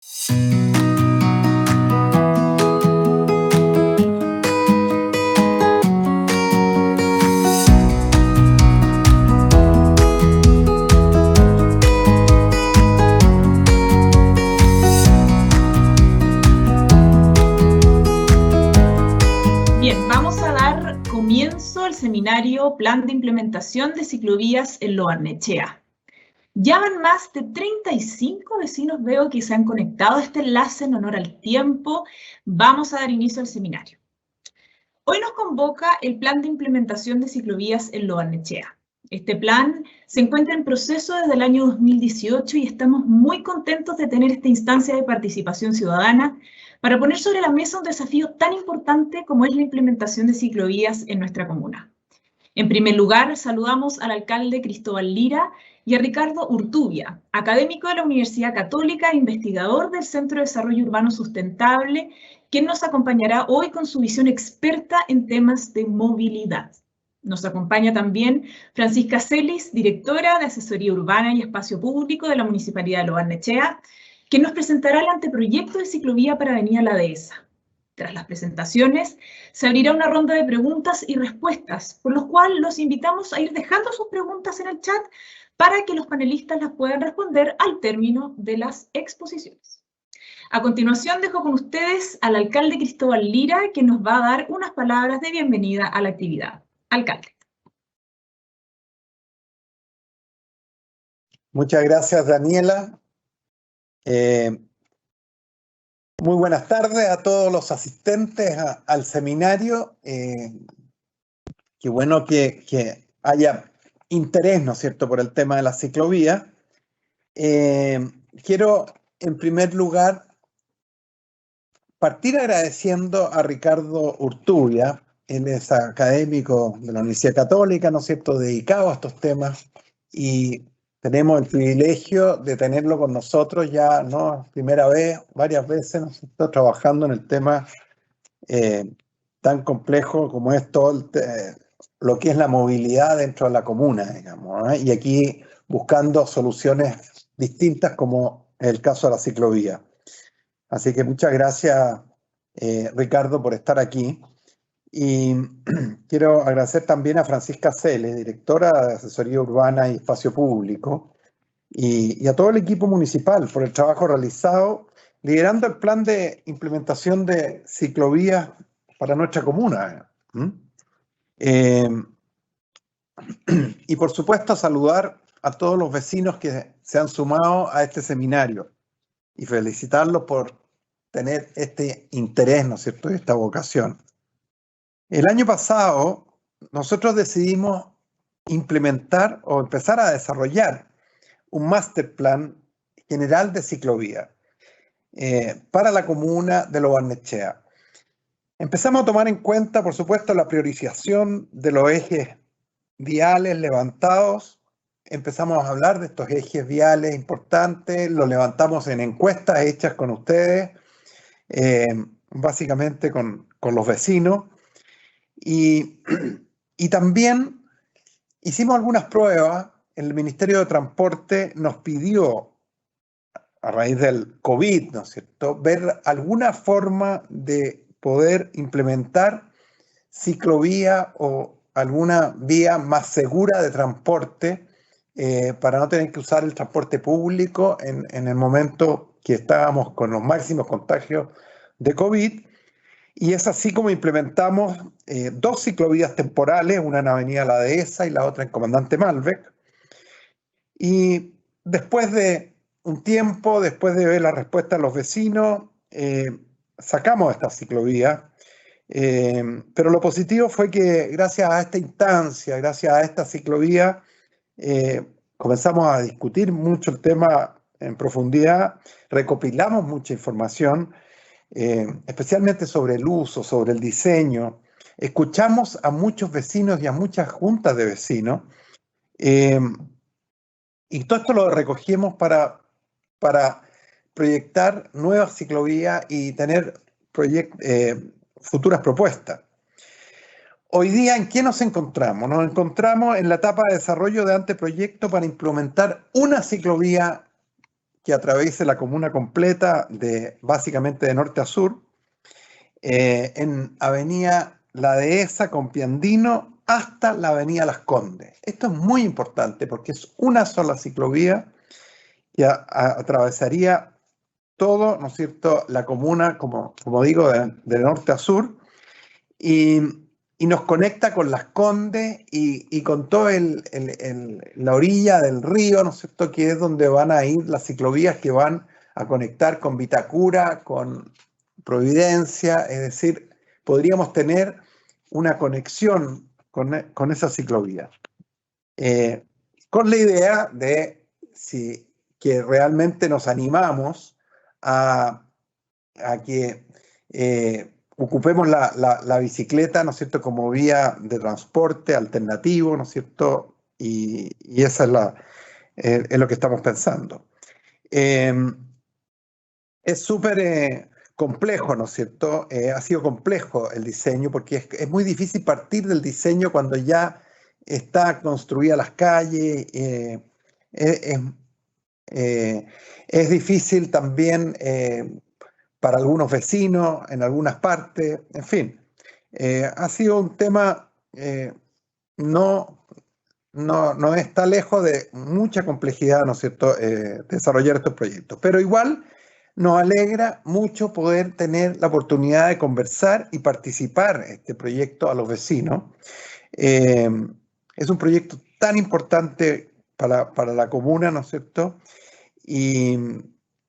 Bien, vamos a dar comienzo al seminario Plan de Implementación de Ciclovías en Lo Barnechea. Ya van más de 35 vecinos, veo, que se han conectado a este enlace en honor al tiempo. Vamos a dar inicio al seminario. Hoy nos convoca el Plan de Implementación de Ciclovías en Lo Barnechea. Este plan se encuentra en proceso desde el año 2018 y estamos muy contentos de tener esta instancia de participación ciudadana para poner sobre la mesa un desafío tan importante como es la implementación de ciclovías en nuestra comuna. En primer lugar, saludamos al alcalde Cristóbal Lira y a Ricardo Urtubia, académico de la Universidad Católica e investigador del Centro de Desarrollo Urbano Sustentable, quien nos acompañará hoy con su visión experta en temas de movilidad. Nos acompaña también Francisca Celis, directora de Asesoría Urbana y Espacio Público de la Municipalidad de Lo Barnechea, quien nos presentará el anteproyecto de ciclovía para Avenida La Dehesa. Tras las presentaciones, se abrirá una ronda de preguntas y respuestas, por lo cual los invitamos a ir dejando sus preguntas en el chat para que los panelistas las puedan responder al término de las exposiciones. A continuación, dejo con ustedes al alcalde Cristóbal Lira, que nos va a dar unas palabras de bienvenida a la actividad. Alcalde. Muchas gracias, Daniela. Muy buenas tardes a todos los asistentes al seminario. Qué bueno que haya interés, ¿no es cierto?, por el tema de la ciclovía. Quiero, en primer lugar, partir agradeciendo a Ricardo Urtubia. Él es académico de la Universidad Católica, ¿no es cierto?, dedicado a estos temas, y tenemos el privilegio de tenerlo con nosotros ya, ¿no?, primera vez, varias veces, ¿no es cierto?, trabajando en el tema tan complejo como es todo lo que es la movilidad dentro de la comuna, digamos, ¿no? Y aquí buscando soluciones distintas como el caso de la ciclovía. Así que muchas gracias, Ricardo, por estar aquí. Y quiero agradecer también a Francisca Celes, directora de Asesoría Urbana y Espacio Público, y a todo el equipo municipal por el trabajo realizado, liderando el plan de implementación de ciclovías para nuestra comuna. Y por supuesto saludar a todos los vecinos que se han sumado a este seminario y felicitarlos por tener este interés, ¿no es cierto?, esta vocación. El año pasado nosotros decidimos implementar o empezar a desarrollar un master plan general de ciclovía para la comuna de Lo Barnechea. Empezamos a tomar en cuenta, por supuesto, la priorización de los ejes viales levantados. Empezamos a hablar de estos ejes viales importantes, los levantamos en encuestas hechas con ustedes, básicamente con los vecinos. Y también hicimos algunas pruebas. El Ministerio de Transporte nos pidió, a raíz del COVID, ¿no es cierto?, ver alguna forma de poder implementar ciclovía o alguna vía más segura de transporte para no tener que usar el transporte público en el momento que estábamos con los máximos contagios de COVID. Y es así como implementamos dos ciclovías temporales, una en Avenida La Dehesa y la otra en Comandante Malbec. Y después de un tiempo, después de ver la respuesta de los vecinos, sacamos esta ciclovía. Pero lo positivo fue que gracias a esta instancia, gracias a esta ciclovía, comenzamos a discutir mucho el tema en profundidad, recopilamos mucha información, especialmente sobre el uso, sobre el diseño. Escuchamos a muchos vecinos y a muchas juntas de vecinos, y todo esto lo recogimos para proyectar nuevas ciclovías y tener futuras propuestas. Hoy día, ¿en qué nos encontramos? Nos encontramos en la etapa de desarrollo de anteproyecto para implementar una ciclovía que atraviese la comuna completa, básicamente de norte a sur, en Avenida La Dehesa con Piandino hasta la Avenida Las Condes. Esto es muy importante porque es una sola ciclovía que atravesaría todo, ¿no es cierto?, la comuna, como digo, de norte a sur, y nos conecta con Las Condes y con toda la orilla del río, ¿no es cierto?, que es donde van a ir las ciclovías que van a conectar con Vitacura, con Providencia, es decir, podríamos tener una conexión con esa ciclovía. Con la idea de que realmente nos animamos a que ocupemos la bicicleta, ¿no es cierto?, como vía de transporte alternativo, ¿no es cierto?, y esa es lo que estamos pensando. Es súper complejo, ¿no es cierto? Ha sido complejo el diseño porque es muy difícil partir del diseño cuando ya está construida las calles. Es difícil también para algunos vecinos en algunas partes, en fin. Ha sido un tema, no está lejos de mucha complejidad, ¿no es cierto?, desarrollar estos proyectos. Pero igual nos alegra mucho poder tener la oportunidad de conversar y participar en este proyecto a los vecinos. Es un proyecto tan importante para la comuna, ¿no es cierto?, y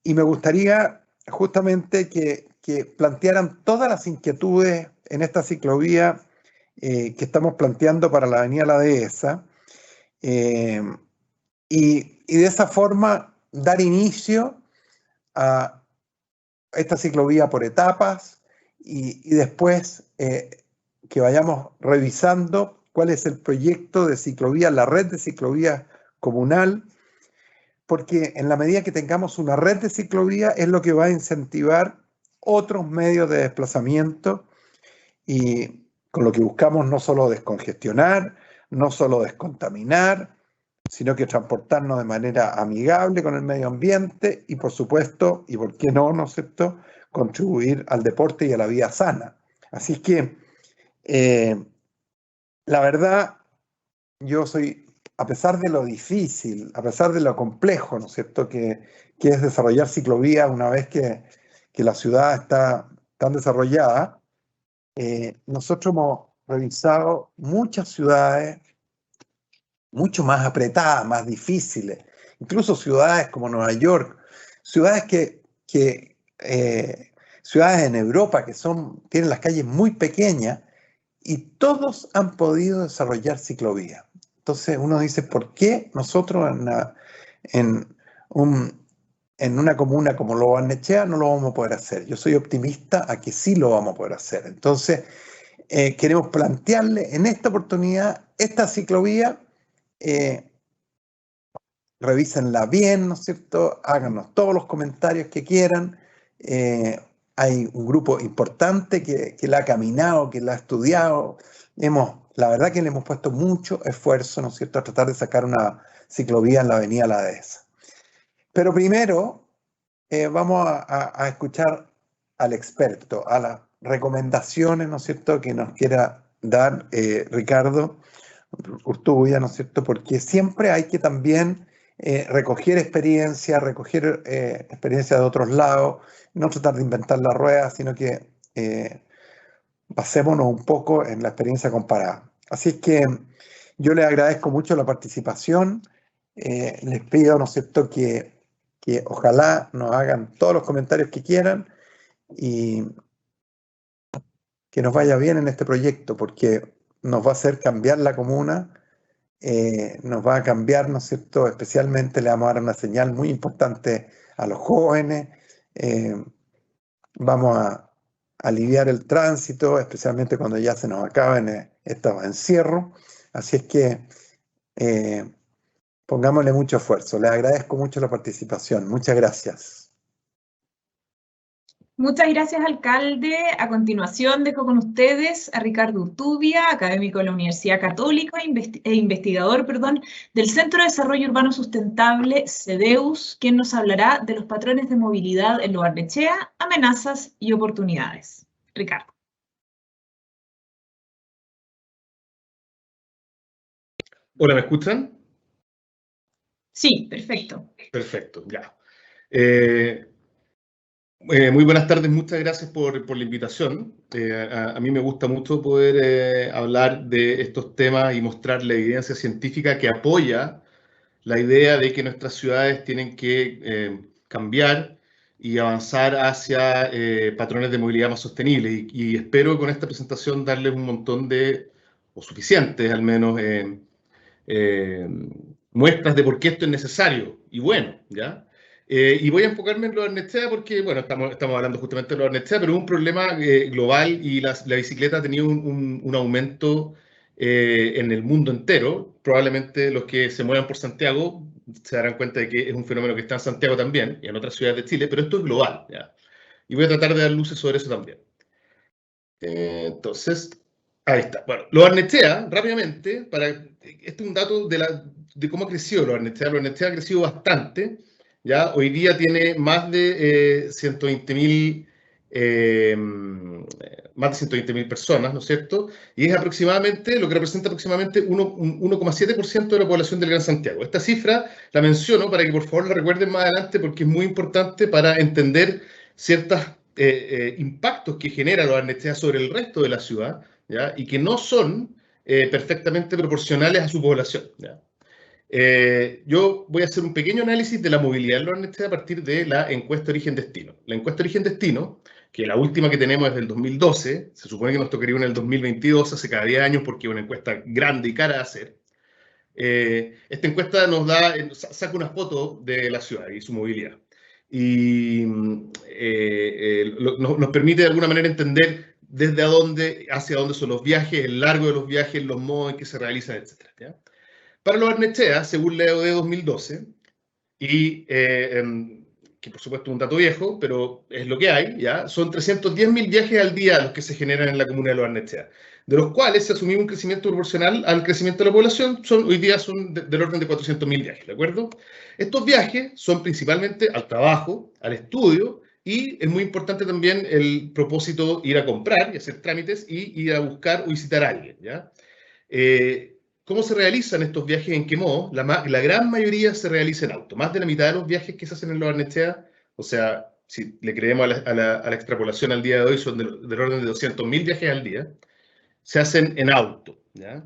me gustaría justamente que plantearan todas las inquietudes en esta ciclovía que estamos planteando para la Avenida La Dehesa, y de esa forma dar inicio a esta ciclovía por etapas y después que vayamos revisando cuál es el proyecto de ciclovía, la red de ciclovías comunal, porque en la medida que tengamos una red de ciclovía es lo que va a incentivar otros medios de desplazamiento y con lo que buscamos no solo descongestionar, no solo descontaminar, sino que transportarnos de manera amigable con el medio ambiente y, por supuesto, y por qué no, ¿no es cierto?, contribuir al deporte y a la vida sana. Así que, la verdad, yo soy, a pesar de lo difícil, a pesar de lo complejo, ¿no es cierto?, que es desarrollar ciclovías una vez que la ciudad está tan desarrollada, nosotros hemos revisado muchas ciudades mucho más apretadas, más difíciles, incluso ciudades como Nueva York, ciudades ciudades en Europa que tienen las calles muy pequeñas y todos han podido desarrollar ciclovías. Entonces uno dice, ¿por qué nosotros en una comuna como Lo Barnechea no lo vamos a poder hacer? Yo soy optimista a que sí lo vamos a poder hacer. Entonces queremos plantearle en esta oportunidad esta ciclovía. Revísenla bien, ¿no es cierto? Háganos todos los comentarios que quieran. Hay un grupo importante que la ha caminado, que la ha estudiado. La verdad que le hemos puesto mucho esfuerzo, ¿no es cierto?, a tratar de sacar una ciclovía en la Avenida La Dehesa. Pero primero vamos a escuchar al experto, a las recomendaciones, ¿no es cierto?, que nos quiera dar Ricardo Urtubia, ¿no es cierto?, porque siempre hay que también recoger experiencia de otros lados, no tratar de inventar la rueda, sino que basémonos un poco en la experiencia comparada. Así es que yo les agradezco mucho la participación, les pido, ¿no es cierto?, que ojalá nos hagan todos los comentarios que quieran y que nos vaya bien en este proyecto, porque nos va a hacer cambiar la comuna. Nos va a cambiar, ¿no es cierto? Especialmente le vamos a dar una señal muy importante a los jóvenes. Vamos a aliviar el tránsito, especialmente cuando ya se nos acaben estos encierros. Así es que pongámosle mucho esfuerzo. Les agradezco mucho la participación. Muchas gracias. Muchas gracias, alcalde. A continuación dejo con ustedes a Ricardo Urtubia, académico de la Universidad Católica e investigador, del Centro de Desarrollo Urbano Sustentable, CEDEUS, quien nos hablará de los patrones de movilidad en Lo Barnechea, amenazas y oportunidades. Ricardo. Hola, ¿me escuchan? Sí, perfecto. Perfecto, ya. Muy buenas tardes, muchas gracias por la invitación. A mí me gusta mucho poder hablar de estos temas y mostrar la evidencia científica que apoya la idea de que nuestras ciudades tienen que cambiar y avanzar hacia patrones de movilidad más sostenibles. Y espero con esta presentación darles un montón o suficientes al menos, muestras de por qué esto es necesario y bueno, ¿ya? Y voy a enfocarme en Lo Barnechea porque, bueno, estamos hablando justamente de Lo Barnechea, pero es un problema global y la bicicleta ha tenido un aumento en el mundo entero. Probablemente los que se muevan por Santiago se darán cuenta de que es un fenómeno que está en Santiago también y en otras ciudades de Chile, pero esto es global, ¿ya? Y voy a tratar de dar luces sobre eso también. Entonces, ahí está. Bueno, Lo Barnechea, rápidamente, este es un dato de cómo ha crecido Lo Barnechea. Lo Barnechea ha crecido bastante, ¿ya? Hoy día tiene más de 120.000 personas, ¿no es cierto? Y es aproximadamente, lo que representa aproximadamente 1,7% de la población del Gran Santiago. Esta cifra la menciono para que por favor la recuerden más adelante porque es muy importante para entender ciertos impactos que genera Lo Barnechea sobre el resto de la ciudad, ¿ya? Y que no son perfectamente proporcionales a su población, ¿ya? Yo voy a hacer un pequeño análisis de la movilidad en Lo Barnechea a partir de la encuesta Origen-Destino. La encuesta Origen-Destino, que la última que tenemos es del 2012, se supone que nos tocaría una en el 2022, hace cada 10 años porque es una encuesta grande y cara de hacer. Esta encuesta saca una foto de la ciudad y su movilidad. Y nos permite de alguna manera entender desde hacia dónde son los viajes, el largo de los viajes, los modos en que se realizan, etc. ¿Ya? Para Lo Barnechea, según la EOD 2012, y que por supuesto es un dato viejo, pero es lo que hay, ¿ya? Son 310.000 viajes al día los que se generan en la comuna de Lo Barnechea, de los cuales se asumió un crecimiento proporcional al crecimiento de la población, hoy día son del orden de 400.000 viajes, ¿de acuerdo? Estos viajes son principalmente al trabajo, al estudio, y es muy importante también el propósito ir a comprar y hacer trámites y ir a buscar o visitar a alguien, ¿ya? ¿Cómo se realizan estos viajes? ¿En qué modo? La gran mayoría se realiza en auto. Más de la mitad de los viajes que se hacen en Lo Barnechea, o sea, si le creemos a la extrapolación al día de hoy, son del orden de 200.000 viajes al día, se hacen en auto, ¿ya?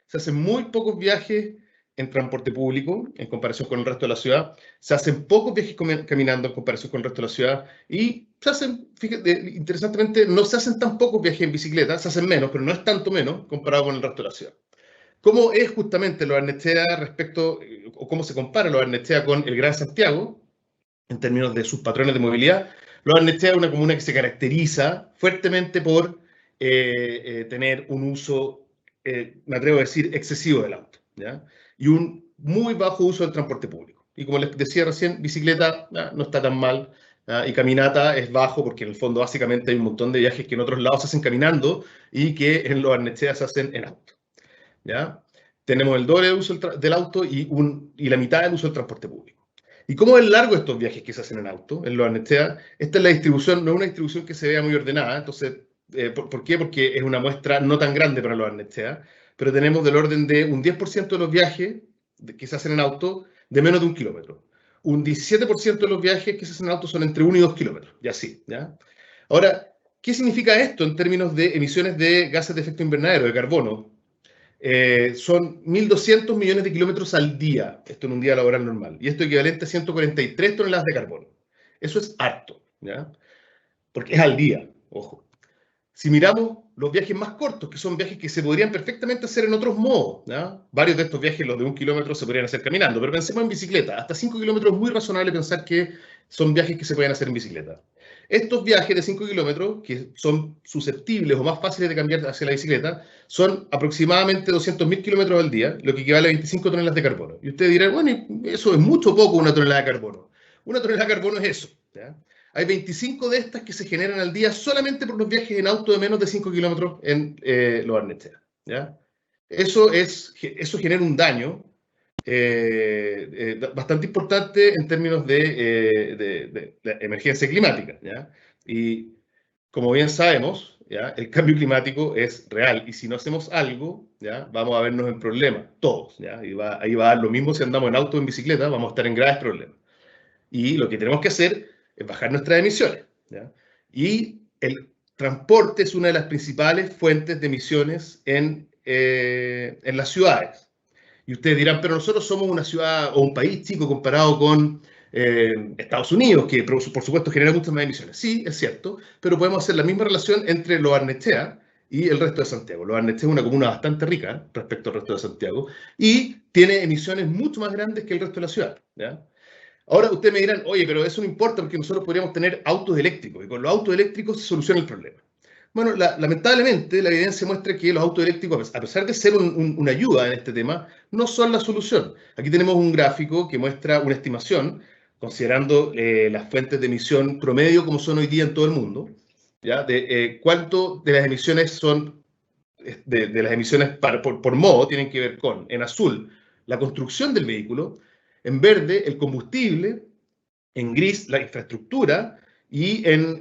Se hacen muy pocos viajes en transporte público en comparación con el resto de la ciudad. Se hacen pocos viajes caminando en comparación con el resto de la ciudad. Y se hacen, fíjate, interesantemente, no se hacen tan pocos viajes en bicicleta, se hacen menos, pero no es tanto menos comparado con el resto de la ciudad. ¿Cómo es justamente Lo Barnechea o cómo se compara Lo Barnechea con el Gran Santiago en términos de sus patrones de movilidad? Lo Barnechea es una comuna que se caracteriza fuertemente por tener un uso, me atrevo a decir, excesivo del auto, ¿ya? Y un muy bajo uso del transporte público. Y como les decía recién, bicicleta no está tan mal, y caminata es bajo porque en el fondo básicamente hay un montón de viajes que en otros lados se hacen caminando y que en Lo Barnechea se hacen en auto, ¿ya? Tenemos el doble de uso del auto y la mitad del uso del transporte público. ¿Y cómo es largo estos viajes que se hacen en auto, en Lo Barnechea? Esta es la distribución, no es una distribución que se vea muy ordenada, entonces, ¿por qué? Porque es una muestra no tan grande para Lo Barnechea, pero tenemos del orden de un 10% de los viajes que se hacen en auto de menos de 1 kilómetro. Un 17% de los viajes que se hacen en auto son entre 1 y 2 kilómetros, y así, ¿ya? Ahora, ¿qué significa esto en términos de emisiones de gases de efecto invernadero, de carbono? Son 1.200 millones de kilómetros al día, esto en un día laboral normal, y esto equivalente a 143 toneladas de carbono. Eso es harto, ¿ya? Porque es al día, ojo. Si miramos los viajes más cortos, que son viajes que se podrían perfectamente hacer en otros modos, ¿ya? Varios de estos viajes, los de 1 kilómetro, se podrían hacer caminando, pero pensemos en bicicleta. Hasta 5 kilómetros es muy razonable pensar que son viajes que se pueden hacer en bicicleta. Estos viajes de 5 kilómetros, que son susceptibles o más fáciles de cambiar hacia la bicicleta, son aproximadamente 200.000 kilómetros al día, lo que equivale a 25 toneladas de carbono. Y ustedes dirán, bueno, eso es mucho o poco una tonelada de carbono. Una tonelada de carbono es eso, ¿ya? hay 25 de estas que se generan al día solamente por los viajes en auto de menos de 5 kilómetros en Lo Barnechea, ¿ya? Eso genera un daño bastante importante en términos de emergencia climática, ¿ya? Y como bien sabemos, ¿ya? El cambio climático es real, y si no hacemos algo, ¿ya? Vamos a vernos en problemas, todos, ¿ya? Ahí va a dar lo mismo si andamos en auto o en bicicleta, vamos a estar en graves problemas. Y lo que tenemos que hacer es bajar nuestras emisiones, ¿ya? Y el transporte es una de las principales fuentes de emisiones en las ciudades. Y ustedes dirán, pero nosotros somos una ciudad o un país chico comparado con Estados Unidos, que por supuesto genera muchas más emisiones. Sí, es cierto, pero podemos hacer la misma relación entre Lo Barnechea y el resto de Santiago. Lo Barnechea es una comuna bastante rica respecto al resto de Santiago y tiene emisiones mucho más grandes que el resto de la ciudad, ¿ya? Ahora ustedes me dirán, oye, pero eso no importa porque nosotros podríamos tener autos eléctricos y con los autos eléctricos se soluciona el problema. Bueno, lamentablemente la evidencia muestra que los autos eléctricos, a pesar de ser una ayuda en este tema, no son la solución. Aquí tenemos un gráfico que muestra una estimación, considerando las fuentes de emisión promedio como son hoy día en todo el mundo, ¿ya? De cuánto de las emisiones son, de las emisiones por modo tienen que ver con, en azul, la construcción del vehículo, en verde, el combustible, en gris, la infraestructura, y en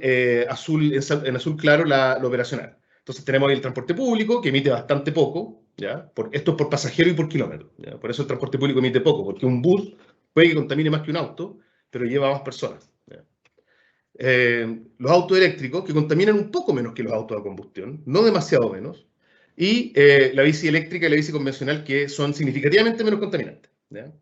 azul claro, lo operacional. Entonces tenemos ahí el transporte público, que emite bastante poco, ¿ya? Esto es por pasajero y por kilómetro, ¿ya? Por eso el transporte público emite poco, porque un bus puede que contamine más que un auto, pero lleva más personas, ¿ya? Los autos eléctricos, que contaminan un poco menos que los autos de combustión, no demasiado menos, y la bici eléctrica y la bici convencional, que son significativamente menos contaminantes, ¿ya?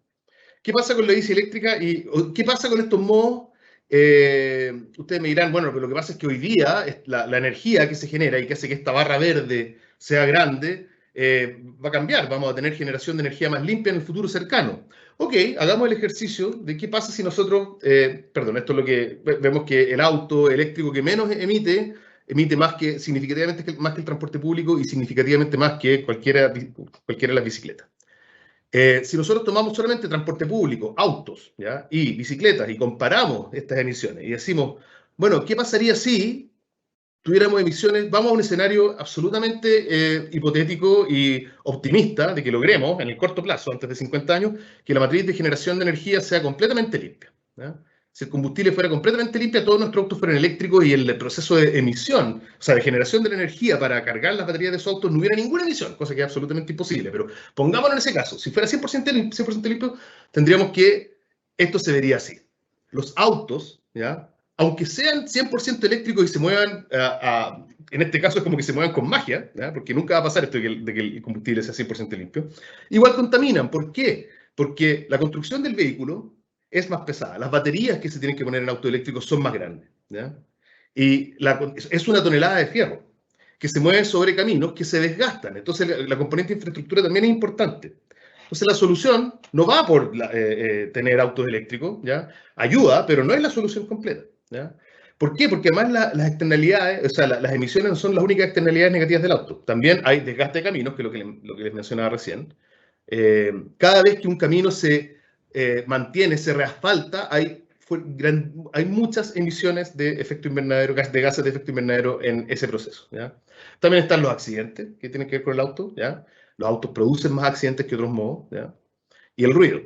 ¿Qué pasa con la bici eléctrica y qué pasa con estos modos? Ustedes me dirán, bueno, pero lo que pasa es que hoy día la energía que se genera y que hace que esta barra verde sea grande, va a cambiar. Vamos a tener generación de energía más limpia en el futuro cercano. Ok, hagamos el ejercicio de qué pasa si nosotros, perdón, esto es lo que vemos, que el auto eléctrico que menos emite más significativamente más que el transporte público y significativamente más que cualquiera de las bicicletas. Si nosotros tomamos solamente transporte público, autos, ¿ya? Y bicicletas, y comparamos estas emisiones y decimos, bueno, ¿qué pasaría si tuviéramos emisiones? Vamos a un escenario absolutamente hipotético y optimista de que logremos, en el corto plazo, antes de 50 años, que la matriz de generación de energía sea completamente limpia, ¿ya? Si el combustible fuera completamente limpio, todos nuestros autos fueran eléctricos y el proceso de emisión, o sea, de generación de la energía para cargar las baterías de esos autos, no hubiera ninguna emisión, cosa que es absolutamente imposible. Pero pongámonos en ese caso, si fuera 100% limpio, tendríamos que, esto se vería así. Los autos, ¿ya? Aunque sean 100% eléctricos y se muevan, en este caso es como que se muevan con magia, ¿ya? Porque nunca va a pasar esto de que el combustible sea 100% limpio, igual contaminan. ¿Por qué? Porque la construcción del vehículo es más pesada. Las baterías que se tienen que poner en auto eléctrico son más grandes, ¿ya? Y es una tonelada de fierro que se mueve sobre caminos que se desgastan. Entonces la componente de infraestructura también es importante. Entonces la solución no va por tener autos eléctricos, ¿ya? Ayuda, pero no es la solución completa, ¿ya? ¿Por qué? Porque además las externalidades, o sea, las emisiones no son las únicas externalidades negativas del auto. También hay desgaste de caminos, que es lo que les mencionaba recién. Cada vez que un camino se mantiene, se reasfalta, hay muchas emisiones de efecto invernadero, de gases de efecto invernadero en ese proceso, ¿ya? También están los accidentes que tienen que ver con el auto, ¿ya? Los autos producen más accidentes que otros modos, ¿ya? Y el ruido.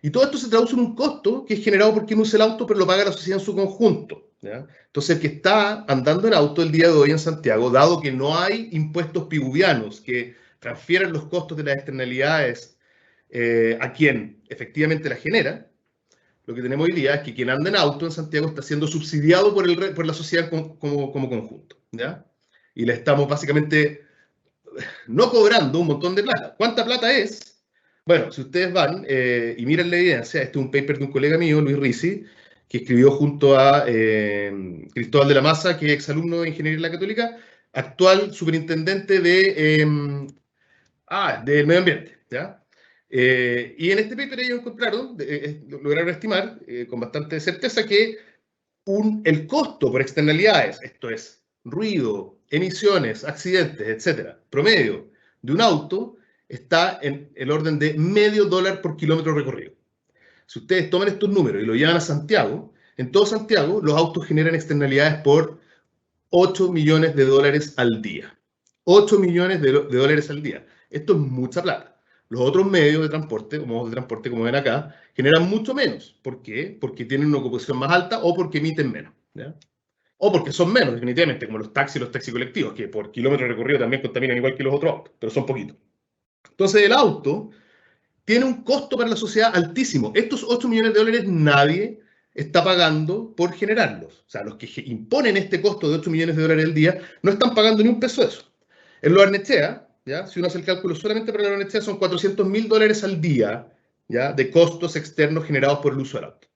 Y todo esto se traduce en un costo que es generado por quien usa el auto, pero lo paga la sociedad en su conjunto, ¿ya? Entonces, el que está andando en auto el día de hoy en Santiago, dado que no hay impuestos pibuvianos que transfieran los costos de las externalidades a quien efectivamente la genera, lo que tenemos hoy día es que quien anda en auto en Santiago está siendo subsidiado por la sociedad como conjunto, ¿ya? Y le estamos básicamente no cobrando un montón de plata. ¿Cuánta plata es? Bueno, si ustedes van y miran la evidencia, este es un paper de un colega mío, Luis Risi, que escribió junto a Cristóbal de la Maza, que es exalumno de Ingeniería en la Católica, actual superintendente del medio ambiente, ¿ya? Y en este paper ellos encontraron, lograron estimar con bastante certeza que el costo por externalidades, esto es, ruido, emisiones, accidentes, etcétera, promedio de un auto está en el orden de $0,5 por kilómetro recorrido. Si ustedes toman estos números y lo llevan a Santiago, En todo Santiago, los autos generan externalidades por 8 millones de dólares al día. 8 millones de dólares al día. Esto es mucha plata. Los otros medios de transporte, o modos de transporte como ven acá, generan mucho menos. ¿Por qué? Porque tienen una ocupación más alta o porque emiten menos, ¿ya? O porque son menos, definitivamente, como los taxis colectivos, que por kilómetro recorrido también contaminan igual que los otros autos, pero son poquitos. Entonces, el auto tiene un costo para la sociedad altísimo. Estos 8 millones de dólares nadie está pagando por generarlos. O sea, los que imponen este costo de 8 millones de dólares al día no están pagando ni un peso de eso. En Lo Barnechea, ¿ya? Si uno hace el cálculo solamente para Lo Barnechea, son 400.000 dólares al día, ¿ya? De costos externos generados por el uso del auto.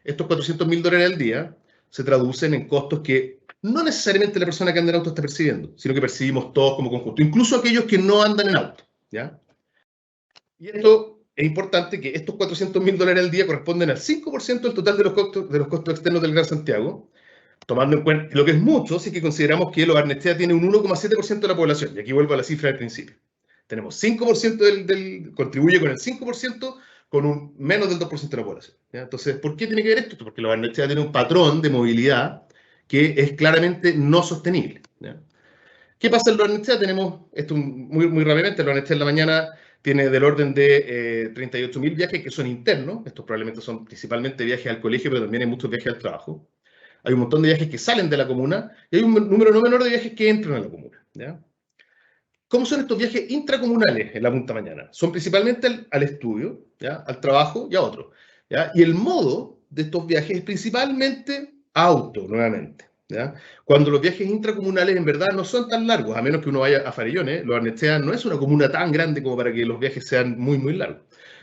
Estos 400.000 dólares al día se traducen en costos que no necesariamente la persona que anda en auto está percibiendo, sino que percibimos todos como conjunto, incluso aquellos que no andan en auto, ¿ya? Y esto es importante, que estos 400.000 dólares al día corresponden al 5% del total de los costos externos del Gran Santiago, tomando en cuenta lo que es mucho, si que consideramos que Lo Barnechea tiene un 1,7% de la población, y aquí vuelvo a la cifra del principio. Tenemos 5% contribuye con el 5%, con un menos del 2% de la población, ¿ya? Entonces, ¿por qué tiene que ver esto? Porque Lo Barnechea tiene un patrón de movilidad que es claramente no sostenible, ¿ya? ¿Qué pasa en Lo Barnechea? Tenemos, esto muy, muy rápidamente, Lo Barnechea en la mañana tiene del orden de 38.000 viajes que son internos. Estos probablemente son principalmente viajes al colegio, pero también hay muchos viajes al trabajo. Hay un montón de viajes que salen de la comuna y hay un número no menor de viajes que entran a la comuna, ¿ya? ¿Cómo son estos viajes intracomunales en la punta mañana? Son principalmente al estudio, ¿ya? Al trabajo y a otro, ¿ya? Y el modo de estos viajes es principalmente auto, nuevamente, ¿ya? Cuando los viajes intracomunales en verdad no son tan largos, a menos que uno vaya a Farellones. Lo Barnechea no es una comuna tan grande como para que los viajes sean muy, muy largos.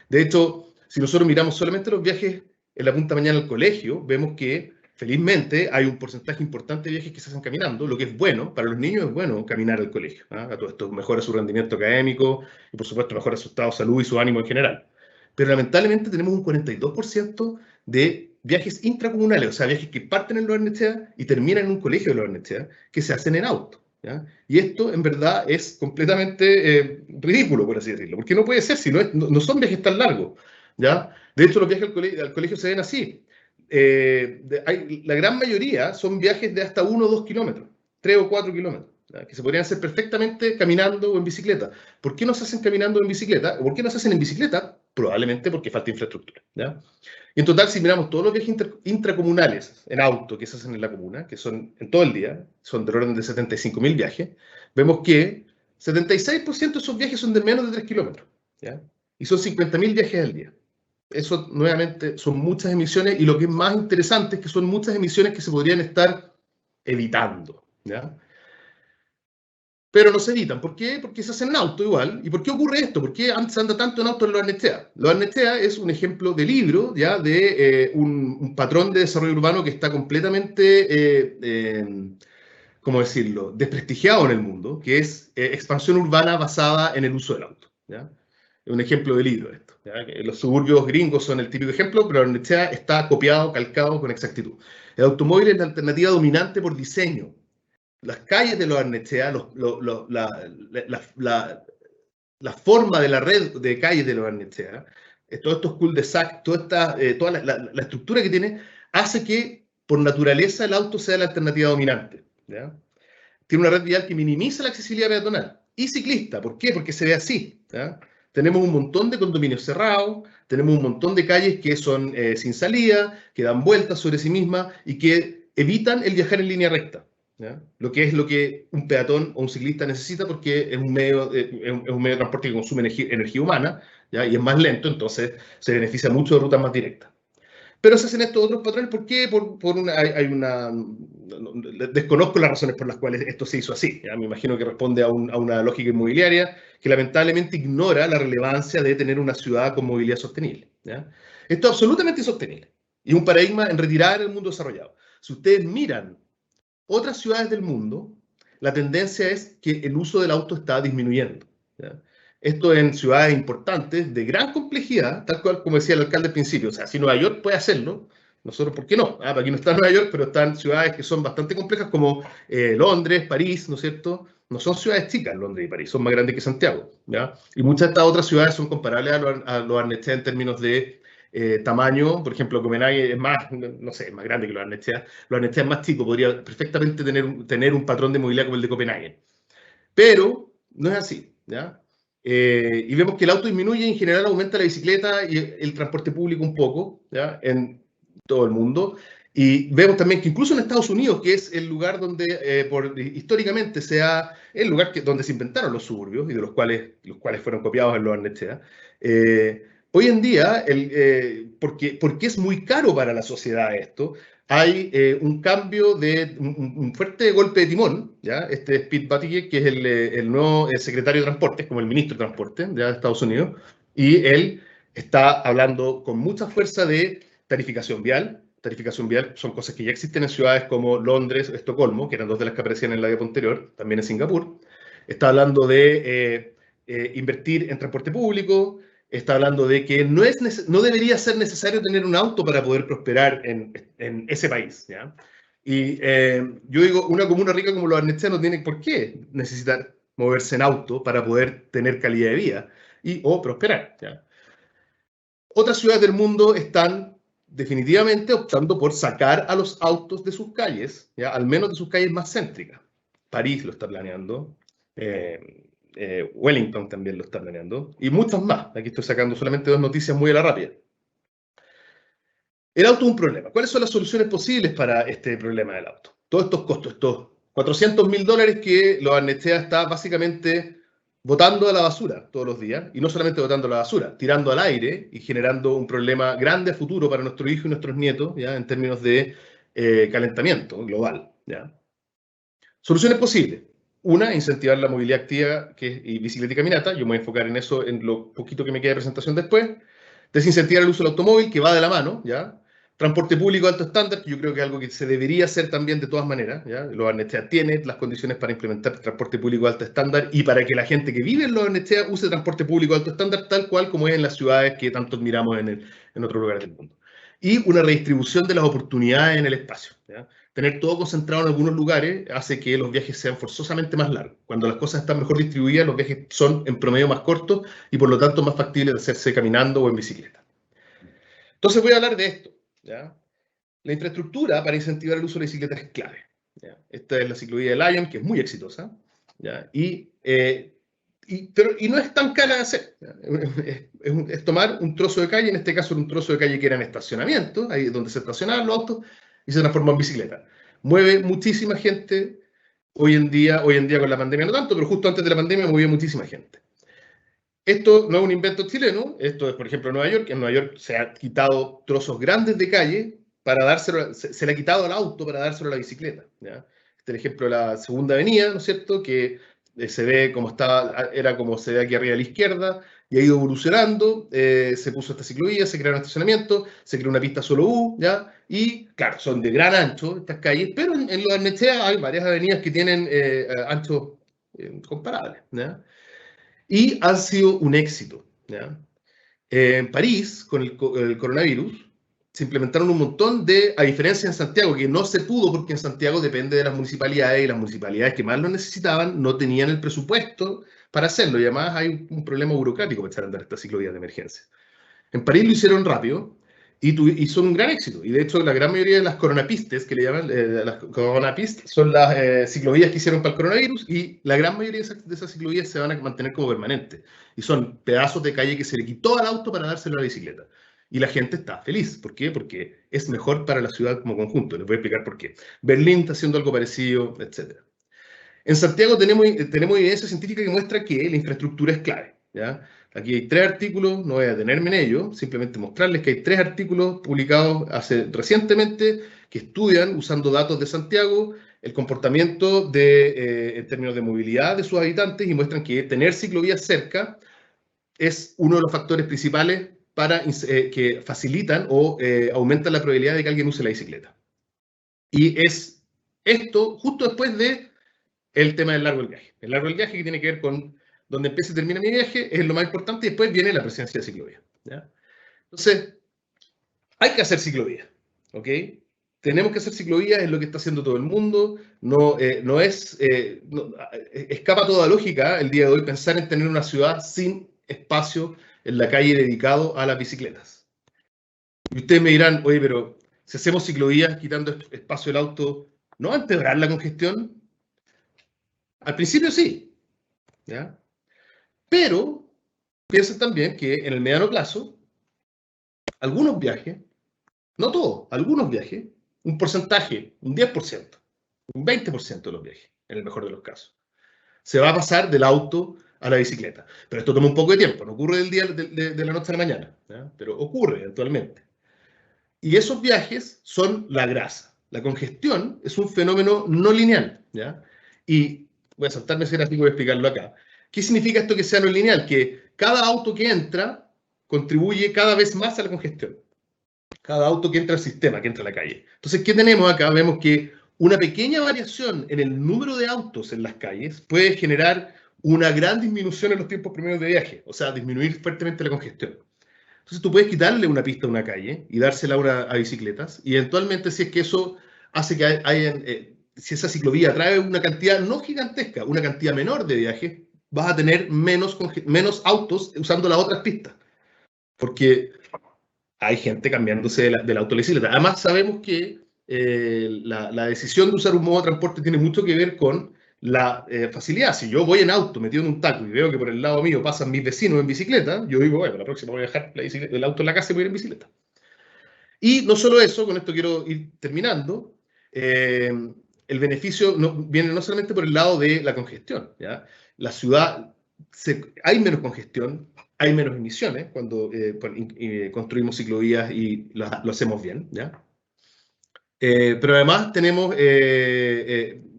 De hecho, si nosotros miramos solamente los viajes en la punta mañana al colegio, vemos que felizmente hay un porcentaje importante de viajes que se hacen caminando, lo que es bueno. Para los niños es bueno caminar al colegio, ¿ah? A todo esto mejora su rendimiento académico y, por supuesto, mejora su estado de salud y su ánimo en general. Pero lamentablemente tenemos un 42% de viajes intracomunales, o sea, viajes que parten en Lo Barnechea y terminan en un colegio de Lo Barnechea, que se hacen en auto, ¿ya? Y esto, en verdad, es completamente ridículo, por así decirlo, porque no puede ser, si no son viajes tan largos, ¿ya? De hecho, los viajes al colegio se ven así. La gran mayoría son viajes de hasta 1 o 2 kilómetros, 3 o 4 kilómetros, ¿ya? Que se podrían hacer perfectamente caminando o en bicicleta. ¿Por qué no se hacen caminando o en bicicleta? ¿O por qué no se hacen en bicicleta? Probablemente porque falta infraestructura, ¿ya? Y en total, si miramos todos los viajes intracomunales en auto que se hacen en la comuna, que son en todo el día, son del orden de 75.000 viajes, vemos que 76% de esos viajes son de menos de 3 kilómetros, ¿ya? Y son 50.000 viajes al día. Eso, nuevamente, son muchas emisiones, y lo que es más interesante es que son muchas emisiones que se podrían estar evitando, ¿ya? Pero no se evitan. ¿Por qué? Porque se hacen en auto igual. ¿Y por qué ocurre esto? ¿Por qué se anda tanto en auto en Lo Barnechea? Lo Barnechea es un ejemplo de libro, ¿ya? De un patrón de desarrollo urbano que está completamente, ¿cómo decirlo?, desprestigiado en el mundo, que es expansión urbana basada en el uso del auto, ¿ya? Es un ejemplo de libro esto, ¿ya? Los suburbios gringos son el típico ejemplo, pero Lo Barnechea está copiado, calcado con exactitud. El automóvil es la alternativa dominante por diseño. Las calles de Lo Barnechea, la forma de la red de calles de Lo Barnechea, todos estos cul-de-sac, toda la estructura que tiene, hace que por naturaleza el auto sea la alternativa dominante, ¿ya? Tiene una red vial que minimiza la accesibilidad peatonal y ciclista. ¿Por qué? Porque se ve así, ¿ya? Tenemos un montón de condominios cerrados, tenemos un montón de calles que son sin salida, que dan vueltas sobre sí mismas y que evitan el viajar en línea recta, ¿ya? Lo que un peatón o un ciclista necesita, porque es un medio de transporte que consume energía humana, ¿ya? Y es más lento, entonces se beneficia mucho de rutas más directas. Pero se hacen estos otros patrones. ¿Por qué? Desconozco las razones por las cuales esto se hizo así, ¿ya? Me imagino que responde a una lógica inmobiliaria que lamentablemente ignora la relevancia de tener una ciudad con movilidad sostenible, ¿ya? Esto es absolutamente insostenible y un paradigma en retirada del mundo desarrollado. Si ustedes miran otras ciudades del mundo, la tendencia es que el uso del auto está disminuyendo, ¿ya? Esto en ciudades importantes, de gran complejidad, tal cual como decía el alcalde al principio. O sea, si Nueva York puede hacerlo, nosotros, ¿por qué no? Aquí no está Nueva York, pero están ciudades que son bastante complejas, como Londres, París, ¿no es cierto? No son ciudades chicas, Londres y París, son más grandes que Santiago, ¿ya? Y muchas de estas otras ciudades son comparables a Lo Barnechea en términos de tamaño. Por ejemplo, Copenhague es más, no sé, es más grande que Lo Barnechea. Lo Barnechea es más chico, podría perfectamente tener un patrón de movilidad como el de Copenhague. Pero no es así, ¿ya? Y vemos que el auto disminuye, en general aumenta la bicicleta y el transporte público un poco, ¿ya? En todo el mundo. Y vemos también que incluso en Estados Unidos, que es el lugar donde históricamente el lugar donde se inventaron los suburbios y de los cuales fueron copiados en Lo Barnechea, hoy en día, porque es muy caro para la sociedad esto, hay un cambio un fuerte golpe de timón, ¿ya? Pete Buttigieg, que es el nuevo secretario de Transportes, como el ministro de Transporte de Estados Unidos, y él está hablando con mucha fuerza de tarificación vial. Tarificación vial son cosas que ya existen en ciudades como Londres, Estocolmo, que eran dos de las que aparecían en la diapo anterior, también en Singapur. Está hablando de invertir en transporte público. Está hablando de que no debería ser necesario tener un auto para poder prosperar en ese país, ¿ya? Y yo digo, una comuna rica como Lo Barnechea no tiene por qué necesitar moverse en auto para poder tener calidad de vida o prosperar, ¿ya? Otras ciudades del mundo están definitivamente optando por sacar a los autos de sus calles, ¿ya? Al menos de sus calles más céntricas. París lo está planeando. Wellington también lo está planeando, y muchas más. Aquí estoy sacando solamente dos noticias muy a la rápida. El auto es un problema. ¿Cuáles son las soluciones posibles para este problema del auto? Todos estos costos, estos $400.000 que Lo Barnechea está básicamente botando a la basura todos los días, y no solamente botando a la basura, tirando al aire y generando un problema grande a futuro para nuestros hijos y nuestros nietos, ¿ya? En términos de calentamiento global, ¿ya? Soluciones posibles. Una, incentivar la movilidad activa y bicicleta y caminata. Yo me voy a enfocar en eso en lo poquito que me queda de presentación después. Desincentivar el uso del automóvil, que va de la mano, ¿ya? Transporte público de alto estándar, que yo creo que es algo que se debería hacer también de todas maneras, ¿ya? Lo Barnechea tiene las condiciones para implementar transporte público de alto estándar y para que la gente que vive en Lo Barnechea use transporte público de alto estándar, tal cual como es en las ciudades que tanto admiramos en otros lugares del mundo. Y una redistribución de las oportunidades en el espacio, ¿ya? Tener todo concentrado en algunos lugares hace que los viajes sean forzosamente más largos. Cuando las cosas están mejor distribuidas, los viajes son en promedio más cortos y por lo tanto más factibles de hacerse caminando o en bicicleta. Entonces voy a hablar de esto, ¿ya? La infraestructura para incentivar el uso de la bicicleta es clave, ¿ya? Esta es la ciclovía de Lyon, que es muy exitosa, ¿ya? Y no es tan cara de hacer. Es tomar un trozo de calle, en este caso era un trozo de calle que era en estacionamiento, ahí donde se estacionaban los autos, y se transformó en bicicleta. Mueve muchísima gente hoy en día con la pandemia no tanto, pero justo antes de la pandemia movía muchísima gente. Esto no es un invento chileno, esto es, por ejemplo, Nueva York. En Nueva York se han quitado trozos grandes de calle para dárselo, se le ha quitado al auto para dárselo a la bicicleta, ¿ya? Este es el ejemplo de la Segunda Avenida, ¿no es cierto?, que se ve como era como se ve aquí arriba a la izquierda, y ha ido evolucionando. Se puso esta ciclovía, se crearon estacionamientos, se creó una pista solo U, ¿ya? Y claro, son de gran ancho estas calles, pero en Lo Barnechea hay varias avenidas que tienen anchos comparables, ¿ya? Y han sido un éxito, ¿ya? En París, con el coronavirus, se implementaron un montón a diferencia en Santiago, que no se pudo porque en Santiago depende de las municipalidades, y las municipalidades que más lo necesitaban no tenían el presupuesto para hacerlo, y además hay un problema burocrático para echar a andar estas ciclovías de emergencia. En París lo hicieron rápido y son un gran éxito, y de hecho la gran mayoría de las coronapistes, que le llaman, las coronapistes, son las ciclovías que hicieron para el coronavirus, y la gran mayoría de esas ciclovías se van a mantener como permanentes, y son pedazos de calle que se le quitó al auto para dárselo a la bicicleta. Y la gente está feliz. ¿Por qué? Porque es mejor para la ciudad como conjunto. Les voy a explicar por qué. Berlín está haciendo algo parecido, etc. En Santiago tenemos evidencia científica que muestra que la infraestructura es clave, ¿ya? Aquí hay 3 artículos, no voy a detenerme en ellos, simplemente mostrarles que hay 3 artículos publicados recientemente que estudian, usando datos de Santiago, el comportamiento en términos de movilidad de sus habitantes, y muestran que tener ciclovías cerca es uno de los factores principales que facilitan o aumentan la probabilidad de que alguien use la bicicleta. Y es esto justo después del tema del largo del viaje. El largo del viaje, que tiene que ver con donde empieza y termina mi viaje, es lo más importante, y después viene la presencia de ciclovía, ¿ya? Entonces, hay que hacer ciclovía, ¿ok? Tenemos que hacer ciclovías, es lo que está haciendo todo el mundo. Escapa toda lógica el día de hoy pensar en tener una ciudad sin espacio en la calle dedicado a las bicicletas. Y ustedes me dirán, oye, pero si hacemos ciclovías quitando espacio del auto, ¿no va a empeorar la congestión? Al principio sí, ¿ya? Pero piensen también que en el mediano plazo, algunos viajes, no todos, algunos viajes, un porcentaje, un 10%, un 20% de los viajes, en el mejor de los casos, se va a pasar del auto a la bicicleta. Pero esto toma un poco de tiempo, no ocurre del día de la noche a la mañana, ¿ya? Pero ocurre eventualmente. Y esos viajes son la grasa. La congestión es un fenómeno no lineal, ¿ya? Y voy a saltarme ese gráfico y voy a explicarlo acá. ¿Qué significa esto que sea no lineal? Que cada auto que entra contribuye cada vez más a la congestión. Cada auto que entra al sistema, que entra a la calle. Entonces, ¿qué tenemos acá? Vemos que una pequeña variación en el número de autos en las calles puede generar una gran disminución en los tiempos promedios de viaje, o sea, disminuir fuertemente la congestión. Entonces tú puedes quitarle una pista a una calle y dársela a bicicletas, y eventualmente si es que eso hace que hayan, si esa ciclovía trae una cantidad no gigantesca, una cantidad menor de viajes, vas a tener menos autos usando las otras pistas. Porque hay gente cambiándose de la auto a la bicicleta. Además sabemos que la decisión de usar un modo de transporte tiene mucho que ver con la facilidad. Si yo voy en auto metido en un taco y veo que por el lado mío pasan mis vecinos en bicicleta, yo digo, bueno, la próxima voy a dejar el auto en la casa y voy a ir en bicicleta. Y no solo eso, con esto quiero ir terminando, el beneficio viene no solamente por el lado de la congestión, ¿ya? La ciudad, hay menos congestión, hay menos emisiones cuando construimos ciclovías y lo hacemos bien, ¿ya? Pero además tenemos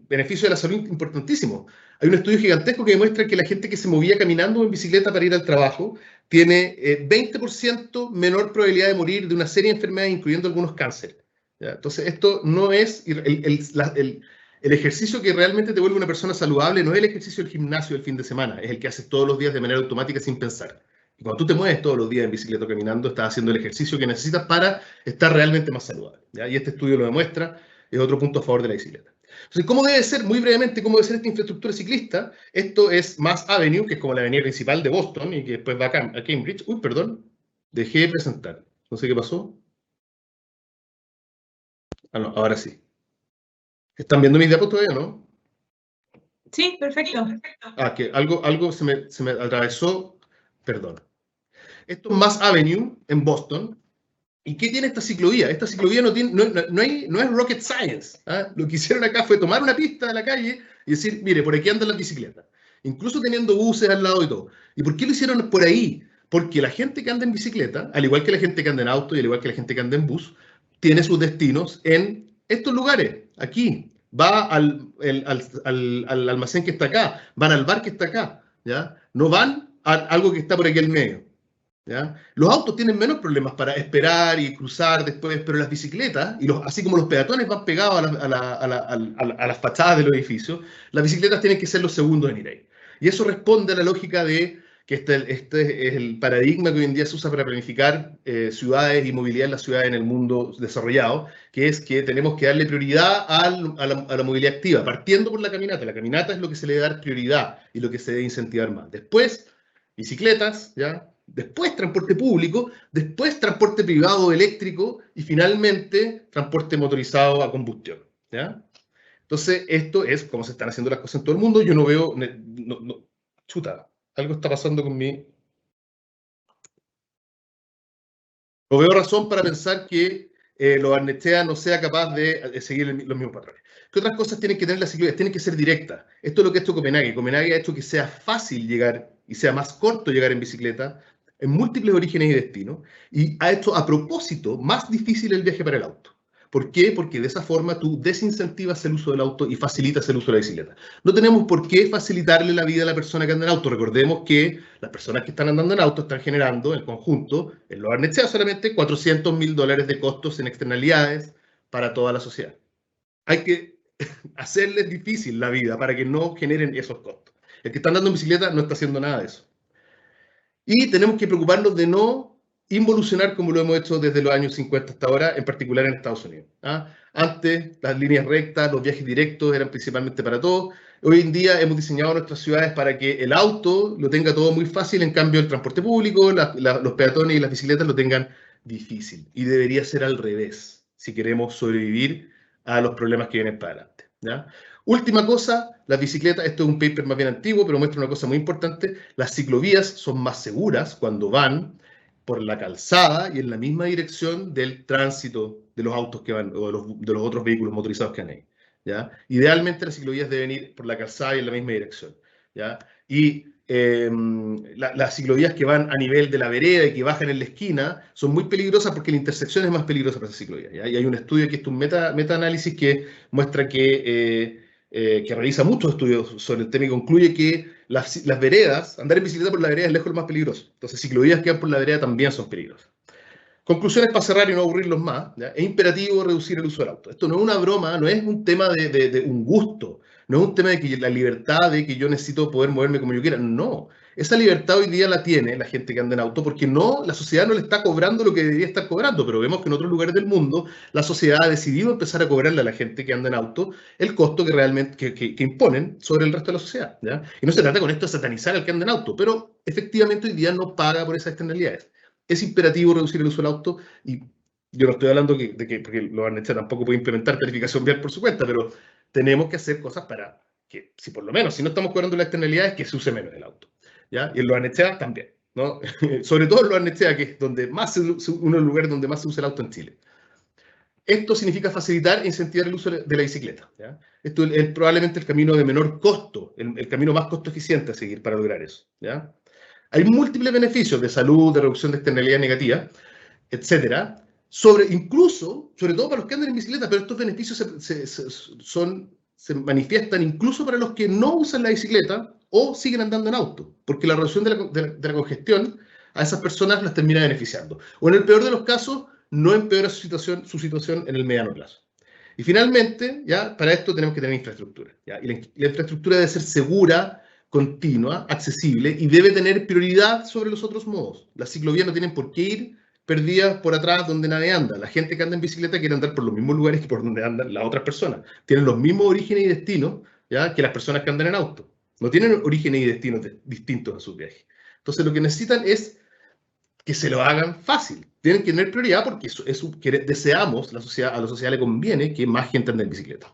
beneficios de la salud importantísimos. Hay un estudio gigantesco que demuestra que la gente que se movía caminando o en bicicleta para ir al trabajo tiene 20% menor probabilidad de morir de una serie de enfermedades, incluyendo algunos cánceres. ¿Ya? Entonces, esto no es el ejercicio que realmente te vuelve una persona saludable, no es el ejercicio del gimnasio del fin de semana, es el que haces todos los días de manera automática sin pensar. Y cuando tú te mueves todos los días en bicicleta o caminando, estás haciendo el ejercicio que necesitas para estar realmente más saludable, ¿ya? Y este estudio lo demuestra, es otro punto a favor de la bicicleta. Entonces, ¿cómo debe ser, muy brevemente, cómo debe ser esta infraestructura ciclista? Esto es Mass Avenue, que es como la avenida principal de Boston y que después va a Cambridge. Uy, perdón, dejé de presentar. No sé qué pasó. Ah, no, ahora sí. ¿Están viendo mis diapos todavía, no? Sí, perfecto. Ah, que algo se me atravesó. Perdón. Esto es Mass Avenue en Boston. ¿Y qué tiene esta ciclovía? Esta ciclovía no es rocket science. ¿Ah? Lo que hicieron acá fue tomar una pista de la calle y decir, mire, por aquí andan las bicicletas. Incluso teniendo buses al lado y todo. ¿Y por qué lo hicieron por ahí? Porque la gente que anda en bicicleta, al igual que la gente que anda en auto y al igual que la gente que anda en bus, tiene sus destinos en estos lugares, aquí. Va al almacén que está acá, van al bar que está acá, ¿ya? No van a algo que está por aquí en medio. ¿Ya? Los autos tienen menos problemas para esperar y cruzar después, pero las bicicletas, así como los peatones van pegados a las fachadas de los edificios, las bicicletas tienen que ser los segundos en ir ahí. Y eso responde a la lógica de que este es el paradigma que hoy en día se usa para planificar ciudades y movilidad en las ciudades en el mundo desarrollado, que es que tenemos que darle prioridad a la movilidad activa, partiendo por la caminata. La caminata es lo que se le debe dar prioridad y lo que se debe incentivar más. Después, bicicletas, ¿ya? Después transporte público, después transporte privado eléctrico y finalmente transporte motorizado a combustión, ¿ya? Entonces, esto es como se están haciendo las cosas en todo el mundo. Yo no veo... chuta, algo está pasando con mi... No veo razón para pensar que los Barnechea no sea capaz de seguir los mismos patrones. ¿Qué otras cosas tienen que tener las ciclovías? Tienen que ser directas. Esto es lo que ha hecho Copenhague. Copenhague ha hecho que sea fácil llegar y sea más corto llegar en bicicleta en múltiples orígenes y destinos, y ha hecho a propósito más difícil el viaje para el auto. ¿Por qué? Porque de esa forma tú desincentivas el uso del auto y facilitas el uso de la bicicleta. No tenemos por qué facilitarle la vida a la persona que anda en auto. Recordemos que las personas que están andando en auto están generando, en conjunto, en los Barnechea solamente, $400.000 de costos en externalidades para toda la sociedad. Hay que hacerles difícil la vida para que no generen esos costos. El que está andando en bicicleta no está haciendo nada de eso. Y tenemos que preocuparnos de no involucionar como lo hemos hecho desde los años 50 hasta ahora, en particular en Estados Unidos. ¿Ah? Antes, las líneas rectas, los viajes directos eran principalmente para todos. Hoy en día hemos diseñado nuestras ciudades para que el auto lo tenga todo muy fácil, en cambio el transporte público, los peatones y las bicicletas lo tengan difícil y debería ser al revés si queremos sobrevivir a los problemas que vienen para adelante, ¿ya? Última cosa, las bicicletas, esto es un paper más bien antiguo, pero muestra una cosa muy importante, las ciclovías son más seguras cuando van por la calzada y en la misma dirección del tránsito de los autos que van, o de los otros vehículos motorizados que van ahí, ¿ya? Idealmente las ciclovías deben ir por la calzada y en la misma dirección, ¿ya? Y las ciclovías que van a nivel de la vereda y que bajan en la esquina son muy peligrosas porque la intersección es más peligrosa para esas ciclovías, ¿ya? Y hay un estudio que es un meta-análisis que muestra que realiza muchos estudios sobre el tema y concluye que las veredas, andar en bicicleta por la vereda es lejos lo más peligroso. Entonces, ciclovías que van por la vereda también son peligrosas. Conclusiones para cerrar y no aburrirlos más, ¿ya? Es imperativo reducir el uso del auto. Esto no es una broma, no es un tema de un gusto, no es un tema de que la libertad de que yo necesito poder moverme como yo quiera, no. Esa libertad hoy día la tiene la gente que anda en auto porque no, la sociedad no le está cobrando lo que debería estar cobrando, pero vemos que en otros lugares del mundo la sociedad ha decidido empezar a cobrarle a la gente que anda en auto el costo que realmente que imponen sobre el resto de la sociedad, ¿ya? Y no se trata con esto de satanizar al que anda en auto, pero efectivamente hoy día no paga por esas externalidades. Es imperativo reducir el uso del auto y yo no estoy hablando porque lo Barnechea tampoco puede implementar planificación vial por su cuenta, pero tenemos que hacer cosas para que, si por lo menos, si no estamos cobrando las externalidades, que se use menos el auto, ¿ya? Y en los Barnechea también, ¿no? Sobre todo en los Barnechea, que es donde más uno de los lugares donde más se usa el auto en Chile. Esto significa facilitar e incentivar el uso de la bicicleta, ¿ya? Esto es probablemente el camino de menor costo, el camino más costo eficiente a seguir para lograr eso, ¿ya? Hay múltiples beneficios de salud, de reducción de externalidades negativas, etcétera, incluso, sobre todo para los que andan en bicicleta, pero estos beneficios se manifiestan incluso para los que no usan la bicicleta o siguen andando en auto, porque la reducción de la congestión a esas personas las termina beneficiando. O en el peor de los casos, no empeora su situación en el mediano plazo. Y finalmente, ya, para esto tenemos que tener infraestructura, ¿ya? Y la infraestructura debe ser segura, continua, accesible y debe tener prioridad sobre los otros modos. Las ciclovías no tienen por qué ir perdidas por atrás donde nadie anda. La gente que anda en bicicleta quiere andar por los mismos lugares que por donde andan las otras personas. Tienen los mismos orígenes y destinos, ¿ya?, que las personas que andan en auto. No tienen orígenes y destinos distintos a sus viajes. Entonces lo que necesitan es que se lo hagan fácil. Tienen que tener prioridad porque deseamos, a la sociedad le conviene que más gente ande en bicicleta.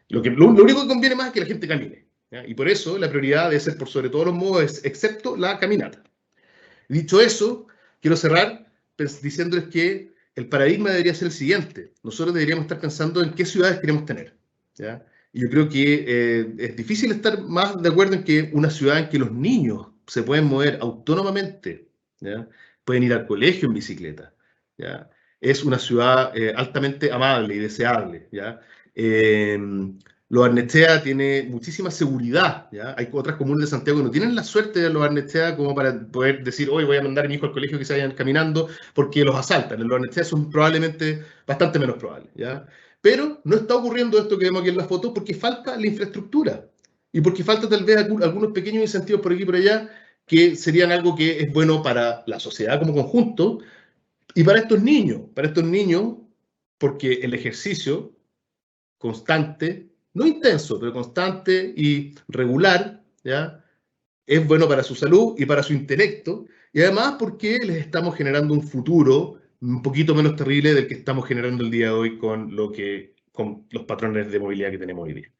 Lo único que conviene más es que la gente camine, ¿ya? Y por eso la prioridad debe ser por sobre todos los modos, excepto la caminata. Dicho eso, quiero cerrar diciéndoles que el paradigma debería ser el siguiente. Nosotros deberíamos estar pensando en qué ciudades queremos tener, ¿ya? Y yo creo que es difícil estar más de acuerdo en que una ciudad en que los niños se pueden mover autónomamente, ¿ya?, pueden ir al colegio en bicicleta, ¿ya?, es una ciudad altamente amable y deseable, ¿ya? Lo Barnechea tiene muchísima seguridad, ¿ya? Hay otras comunas de Santiago que no tienen la suerte de Lo Barnechea como para poder decir, hoy voy a mandar a mi hijo al colegio que se vayan caminando porque los asaltan. En Lo Barnechea son probablemente bastante menos probables, ¿ya? Pero no está ocurriendo esto que vemos aquí en la foto porque falta la infraestructura y porque falta tal vez algunos pequeños incentivos por aquí y por allá que serían algo que es bueno para la sociedad como conjunto y para estos niños, porque el ejercicio constante, no intenso, pero constante y regular, ¿ya?, es bueno para su salud y para su intelecto, y además porque les estamos generando un futuro un poquito menos terrible del que estamos generando el día de hoy con los patrones de movilidad que tenemos hoy día.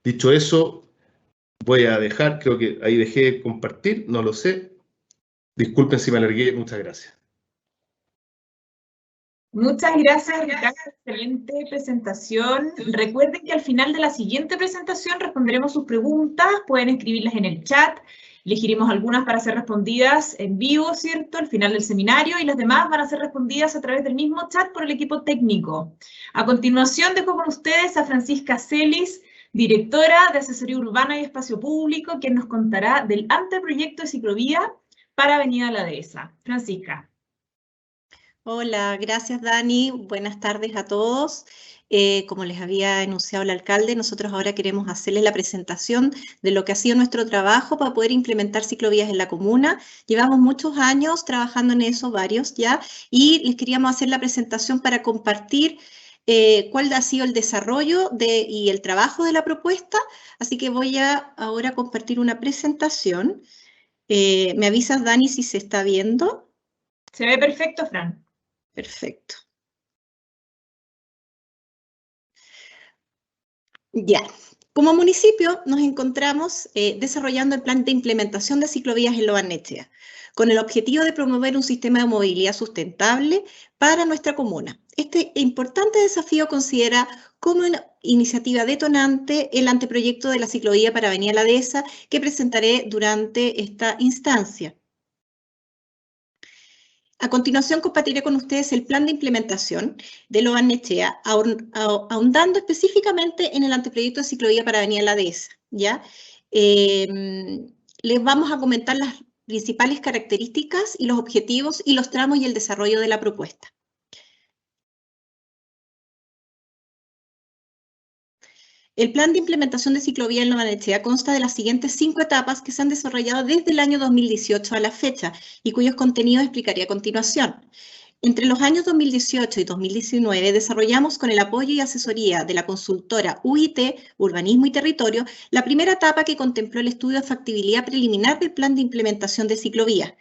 Dicho eso, voy a dejar, creo que ahí dejé de compartir, no lo sé. Disculpen si me alargué, muchas gracias. Muchas gracias, Ricardo. Excelente presentación. Recuerden que al final de la siguiente presentación responderemos sus preguntas. Pueden escribirlas en el chat. Elegiremos algunas para ser respondidas en vivo, ¿cierto?, al final del seminario, y las demás van a ser respondidas a través del mismo chat por el equipo técnico. A continuación, dejo con ustedes a Francisca Celis, directora de Asesoría Urbana y Espacio Público, quien nos contará del anteproyecto de ciclovía para Avenida La Dehesa. Francisca. Hola, gracias Dani, buenas tardes a todos. Como les había enunciado el alcalde, nosotros ahora queremos hacerles la presentación de lo que ha sido nuestro trabajo para poder implementar ciclovías en la comuna. Llevamos muchos años trabajando en eso, varios ya, y les queríamos hacer la presentación para compartir cuál ha sido el desarrollo y el trabajo de la propuesta. Así que voy a ahora compartir una presentación. ¿Me avisas, Dani, si se está viendo? Se ve perfecto, Fran. Perfecto. Ya. Como municipio nos encontramos desarrollando el plan de implementación de ciclovías en Lo Barnechea, con el objetivo de promover un sistema de movilidad sustentable para nuestra comuna. Este importante desafío considera como una iniciativa detonante el anteproyecto de la ciclovía para Avenida La Dehesa que presentaré durante esta instancia. A continuación compartiré con ustedes el plan de implementación de Lo Barnechea, ahondando específicamente en el anteproyecto de ciclovía para Avenida La Dehesa, ¿ya? Les vamos a comentar las principales características y los objetivos y los tramos y el desarrollo de la propuesta. El plan de implementación de ciclovía en Lo Barnechea consta de las siguientes 5 etapas que se han desarrollado desde el año 2018 a la fecha y cuyos contenidos explicaré a continuación. Entre los años 2018 y 2019 desarrollamos con el apoyo y asesoría de la consultora UIT, Urbanismo y Territorio, la primera etapa que contempló el estudio de factibilidad preliminar del plan de implementación de ciclovía.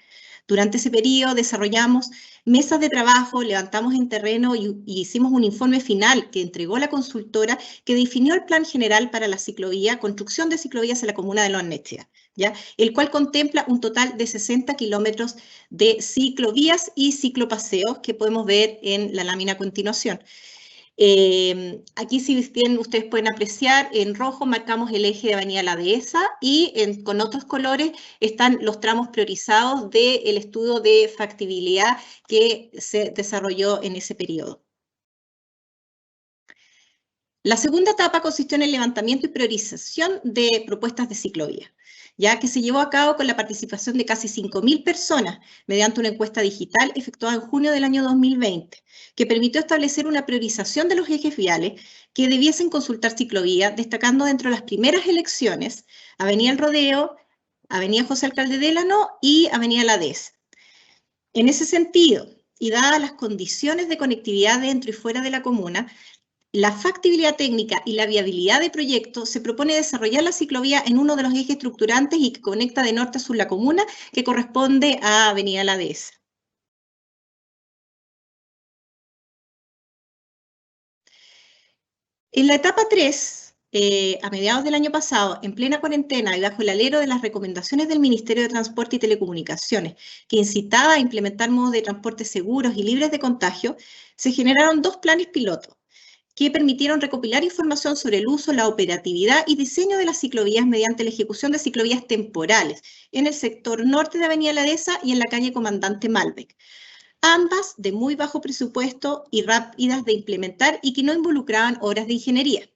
Durante ese periodo desarrollamos mesas de trabajo, levantamos en terreno y hicimos un informe final que entregó la consultora que definió el plan general para la ciclovía, construcción de ciclovías en la comuna de Lo Barnechea, ¿ya? El cual contempla un total de 60 kilómetros de ciclovías y ciclopaseos que podemos ver en la lámina a continuación. Aquí, si bien ustedes pueden apreciar, en rojo marcamos el eje de Avenida La Dehesa y con otros colores están los tramos priorizados del estudio de factibilidad que se desarrolló en ese periodo. La segunda etapa consistió en el levantamiento y priorización de propuestas de ciclovía, ya que se llevó a cabo con la participación de casi 5.000 personas mediante una encuesta digital efectuada en junio del año 2020, que permitió establecer una priorización de los ejes viales que debiesen consultar ciclovía, destacando dentro de las primeras elecciones Avenida El Rodeo, Avenida José Alcalde Delano y Avenida La Dehesa. En ese sentido, y dadas las condiciones de conectividad dentro y fuera de la comuna, la factibilidad técnica y la viabilidad de proyecto, se propone desarrollar la ciclovía en uno de los ejes estructurantes y que conecta de norte a sur la comuna, que corresponde a Avenida La Dehesa. En la etapa 3, a mediados del año pasado, en plena cuarentena y bajo el alero de las recomendaciones del Ministerio de Transporte y Telecomunicaciones, que incitaba a implementar modos de transporte seguros y libres de contagio, se generaron 2 planes pilotos que permitieron recopilar información sobre el uso, la operatividad y diseño de las ciclovías mediante la ejecución de ciclovías temporales en el sector norte de Avenida La Dehesa y en la calle Comandante Malbec. Ambas de muy bajo presupuesto y rápidas de implementar y que no involucraban obras de ingeniería.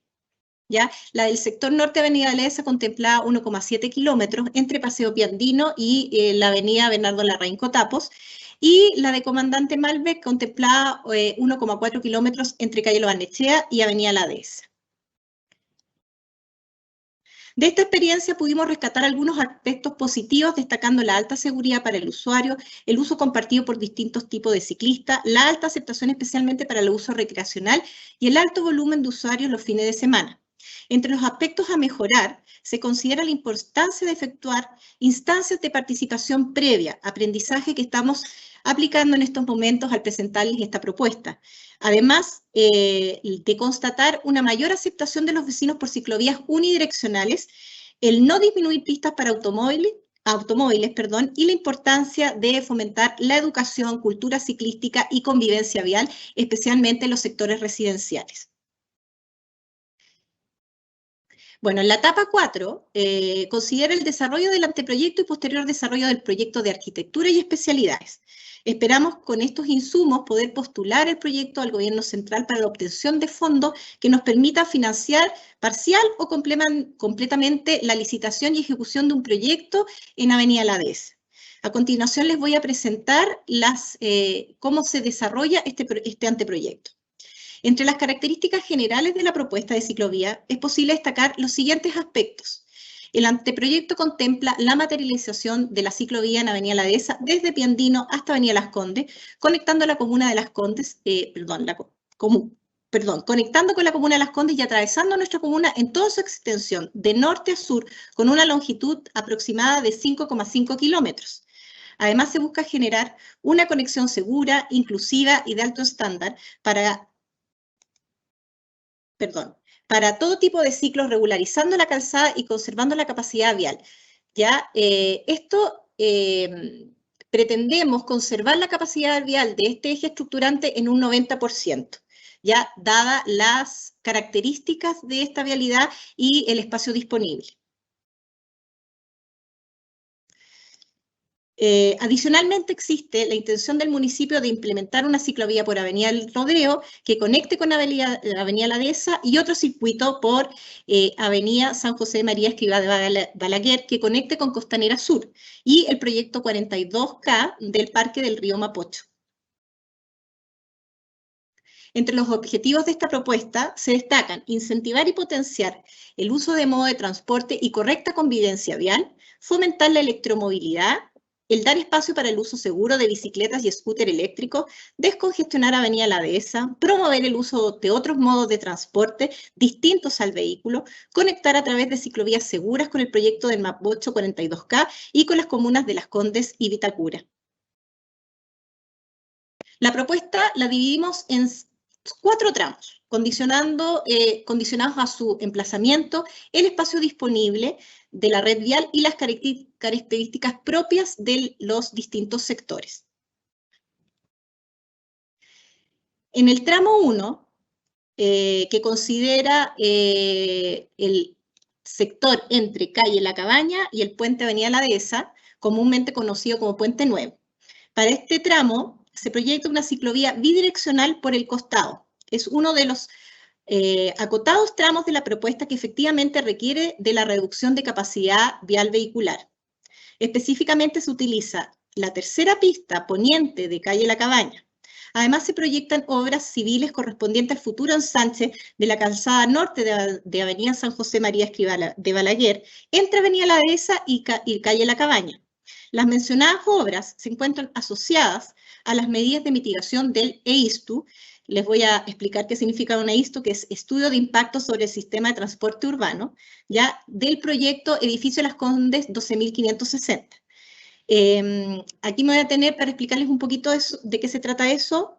¿Ya? La del sector norte de Avenida La Dehesa contemplaba 1,7 kilómetros entre Paseo Piandino y la Avenida Bernardo Larraín Cotapos, y la de Comandante Malbec contemplaba 1,4 kilómetros entre calle Lo Barnechea y Avenida La Dehesa. De esta experiencia pudimos rescatar algunos aspectos positivos, destacando la alta seguridad para el usuario, el uso compartido por distintos tipos de ciclistas, la alta aceptación especialmente para el uso recreacional y el alto volumen de usuarios los fines de semana. Entre los aspectos a mejorar, se considera la importancia de efectuar instancias de participación previa, aprendizaje que estamos aplicando en estos momentos al presentarles esta propuesta. Además de constatar una mayor aceptación de los vecinos por ciclovías unidireccionales, el no disminuir pistas para automóviles, y la importancia de fomentar la educación, cultura ciclística y convivencia vial, especialmente en los sectores residenciales. Bueno, en la etapa 4 considera el desarrollo del anteproyecto y posterior desarrollo del proyecto de arquitectura y especialidades. Esperamos con estos insumos poder postular el proyecto al Gobierno Central para la obtención de fondos que nos permita financiar parcial o completamente la licitación y ejecución de un proyecto en Avenida La Dehesa. A continuación les voy a presentar cómo se desarrolla este anteproyecto. Entre las características generales de la propuesta de ciclovía es posible destacar los siguientes aspectos. El anteproyecto contempla la materialización de la ciclovía en Avenida La Dehesa desde Piandino hasta Avenida Las Condes, conectando la comuna de Las Condes, conectando con la comuna de Las Condes y atravesando nuestra comuna en toda su extensión, de norte a sur, con una longitud aproximada de 5,5 kilómetros. Además, se busca generar una conexión segura, inclusiva y de alto estándar para todo tipo de ciclos, regularizando la calzada y conservando la capacidad vial. ¿Ya? Pretendemos conservar la capacidad vial de este eje estructurante en un 90%, ya dadas las características de esta vialidad y el espacio disponible. Adicionalmente, existe la intención del municipio de implementar una ciclovía por Avenida El Rodeo que conecte con Avenida La Dehesa y otro circuito por Avenida San José María Escrivá de Balaguer que conecte con Costanera Sur y el proyecto 42K del Parque del Río Mapocho. Entre los objetivos de esta propuesta se destacan incentivar y potenciar el uso de modo de transporte y correcta convivencia vial, fomentar la electromovilidad, el dar espacio para el uso seguro de bicicletas y scooter eléctricos, descongestionar Avenida La Dehesa, promover el uso de otros modos de transporte distintos al vehículo, conectar a través de ciclovías seguras con el proyecto del Mapocho 42K y con las comunas de Las Condes y Vitacura. La propuesta la dividimos en 4 tramos, condicionados a su emplazamiento, el espacio disponible de la red vial y las características propias de los distintos sectores. En el tramo 1, que considera el sector entre calle La Cabaña y el puente Avenida La Dehesa, comúnmente conocido como Puente Nuevo. Para este tramo se proyecta una ciclovía bidireccional por el costado. Es uno de los acotados tramos de la propuesta que efectivamente requiere de la reducción de capacidad vial vehicular. Específicamente se utiliza la tercera pista poniente de calle La Cabaña. Además se proyectan obras civiles correspondientes al futuro ensanche de la calzada norte de Avenida San José María Escrivá de Balaguer entre Avenida La Dehesa y calle La Cabaña. Las mencionadas obras se encuentran asociadas a las medidas de mitigación del EISTU. Les voy a explicar qué significa un EISTU, que es Estudio de Impacto sobre el Sistema de Transporte Urbano, ya del proyecto Edificio Las Condes 12.560. Aquí me voy a tener para explicarles un poquito de qué se trata esto.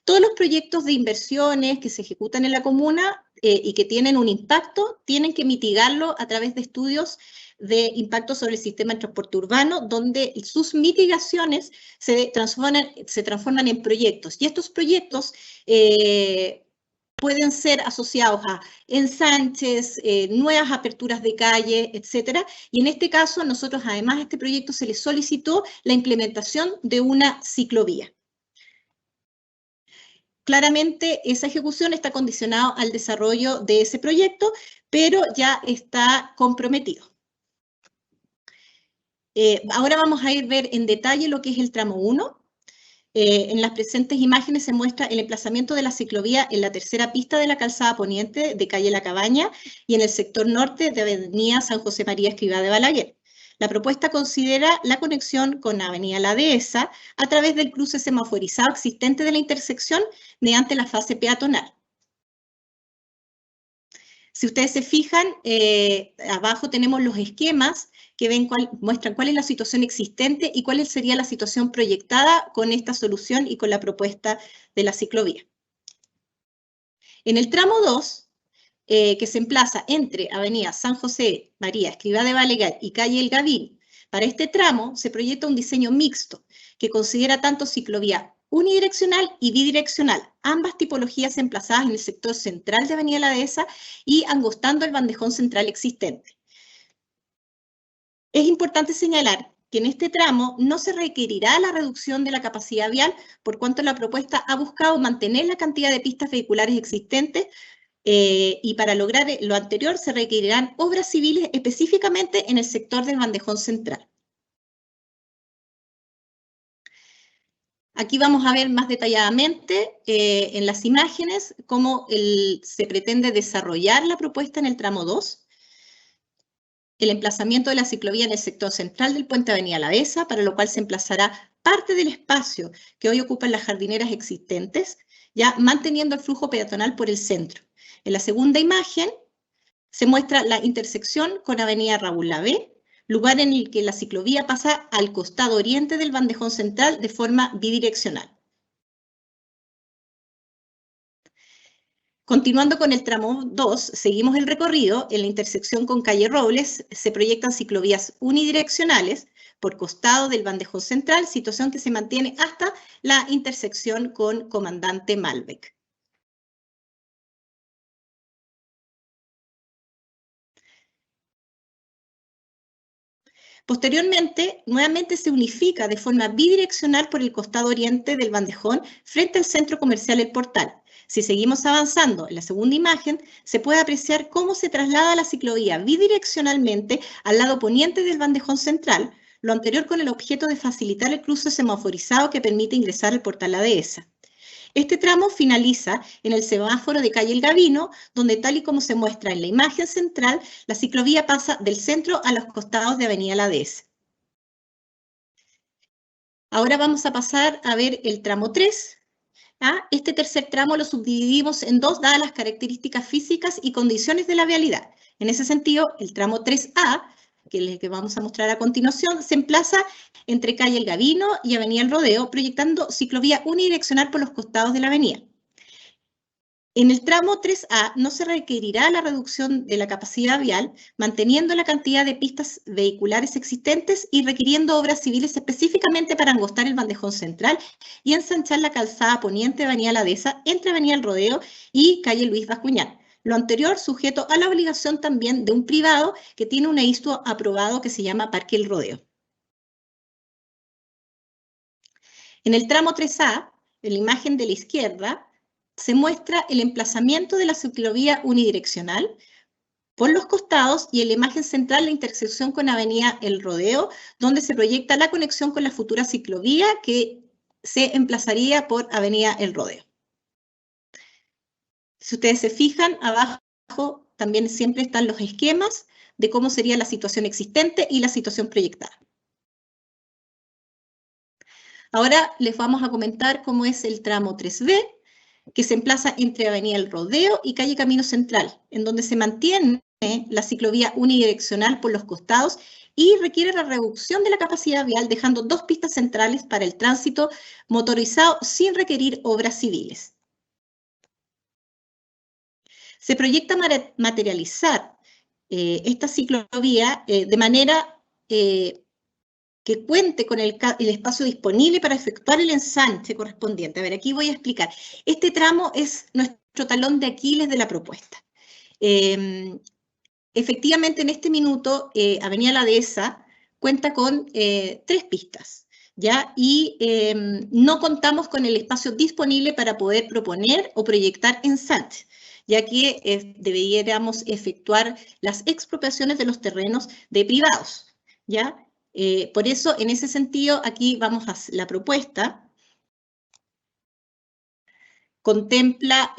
Todos los proyectos de inversiones que se ejecutan en la comuna y que tienen un impacto, tienen que mitigarlo a través de estudios de impacto sobre el sistema de transporte urbano, donde sus mitigaciones se transforman en proyectos. Y estos proyectos pueden ser asociados a ensanches, nuevas aperturas de calle, etcétera. Y en este caso, nosotros además a este proyecto se le solicitó la implementación de una ciclovía. Claramente, esa ejecución está condicionada al desarrollo de ese proyecto, pero ya está comprometido. Ahora vamos a ver en detalle lo que es el tramo 1. En las presentes imágenes se muestra el emplazamiento de la ciclovía en la tercera pista de la calzada poniente de calle La Cabaña y en el sector norte de Avenida San José María Escrivá de Balaguer. La propuesta considera la conexión con Avenida La Dehesa a través del cruce semaforizado existente de la intersección mediante la fase peatonal. Si ustedes se fijan, abajo tenemos los esquemas que muestran cuál es la situación existente y cuál sería la situación proyectada con esta solución y con la propuesta de la ciclovía. En el tramo 2, que se emplaza entre Avenida San José María Escrivá de Balaguer y calle El Gavín, para este tramo se proyecta un diseño mixto que considera tanto ciclovía unidireccional y bidireccional, ambas tipologías emplazadas en el sector central de Avenida La Dehesa y angostando el bandejón central existente. Es importante señalar que en este tramo no se requerirá la reducción de la capacidad vial, por cuanto la propuesta ha buscado mantener la cantidad de pistas vehiculares existentes y para lograr lo anterior se requerirán obras civiles específicamente en el sector del bandejón central. Aquí vamos a ver más detalladamente en las imágenes cómo se pretende desarrollar la propuesta en el tramo 2. El emplazamiento de la ciclovía en el sector central del puente Avenida La Dehesa, para lo cual se emplazará parte del espacio que hoy ocupan las jardineras existentes, ya manteniendo el flujo peatonal por el centro. En la segunda imagen se muestra la intersección con Avenida Raúl Lavé, lugar en el que la ciclovía pasa al costado oriente del bandejón central de forma bidireccional. Continuando con el tramo 2, seguimos el recorrido. En la intersección con calle Robles se proyectan ciclovías unidireccionales por costado del bandejón central, situación que se mantiene hasta la intersección con Comandante Malbec. Posteriormente, nuevamente se unifica de forma bidireccional por el costado oriente del bandejón frente al centro comercial El Portal. Si seguimos avanzando en la segunda imagen, se puede apreciar cómo se traslada la ciclovía bidireccionalmente al lado poniente del bandejón central, lo anterior con el objeto de facilitar el cruce semaforizado que permite ingresar al portal La Dehesa. Este tramo finaliza en el semáforo de calle El Gavino, donde tal y como se muestra en la imagen central, la ciclovía pasa del centro a los costados de avenida La Dehesa. Ahora vamos a pasar a ver el tramo 3. Este tercer tramo lo subdividimos en dos, dadas las características físicas y condiciones de la vialidad. En ese sentido, el tramo 3A, que es el que vamos a mostrar a continuación, se emplaza entre calle El Gavino y avenida El Rodeo, proyectando ciclovía unidireccional por los costados de la avenida. En el tramo 3A no se requerirá la reducción de la capacidad vial, manteniendo la cantidad de pistas vehiculares existentes y requiriendo obras civiles específicamente para angostar el bandejón central y ensanchar la calzada poniente de avenida La Dehesa entre avenida El Rodeo y calle Luis Bascuñán. Lo anterior sujeto a la obligación también de un privado que tiene un EISTU aprobado que se llama Parque El Rodeo. En el tramo 3A, en la imagen de la izquierda, se muestra el emplazamiento de la ciclovía unidireccional por los costados y en la imagen central la intersección con avenida El Rodeo, donde se proyecta la conexión con la futura ciclovía que se emplazaría por avenida El Rodeo. Si ustedes se fijan, abajo también siempre están los esquemas de cómo sería la situación existente y la situación proyectada. Ahora les vamos a comentar cómo es el tramo 3B, que se emplaza entre avenida El Rodeo y calle Camino Central, en donde se mantiene la ciclovía unidireccional por los costados y requiere la reducción de la capacidad vial, dejando dos pistas centrales para el tránsito motorizado sin requerir obras civiles. Se proyecta materializar esta ciclovía de manera que cuente con el espacio disponible para efectuar el ensanche correspondiente. A ver, aquí voy a explicar. Este tramo es nuestro talón de Aquiles de la propuesta. Efectivamente, en este minuto, avenida La Dehesa cuenta con 3 pistas, ¿ya? Y no contamos con el espacio disponible para poder proponer o proyectar ensanche, ya que deberíamos efectuar las expropiaciones de los terrenos de privados, ¿ya? Por eso, en ese sentido, aquí vamos a la propuesta. Contempla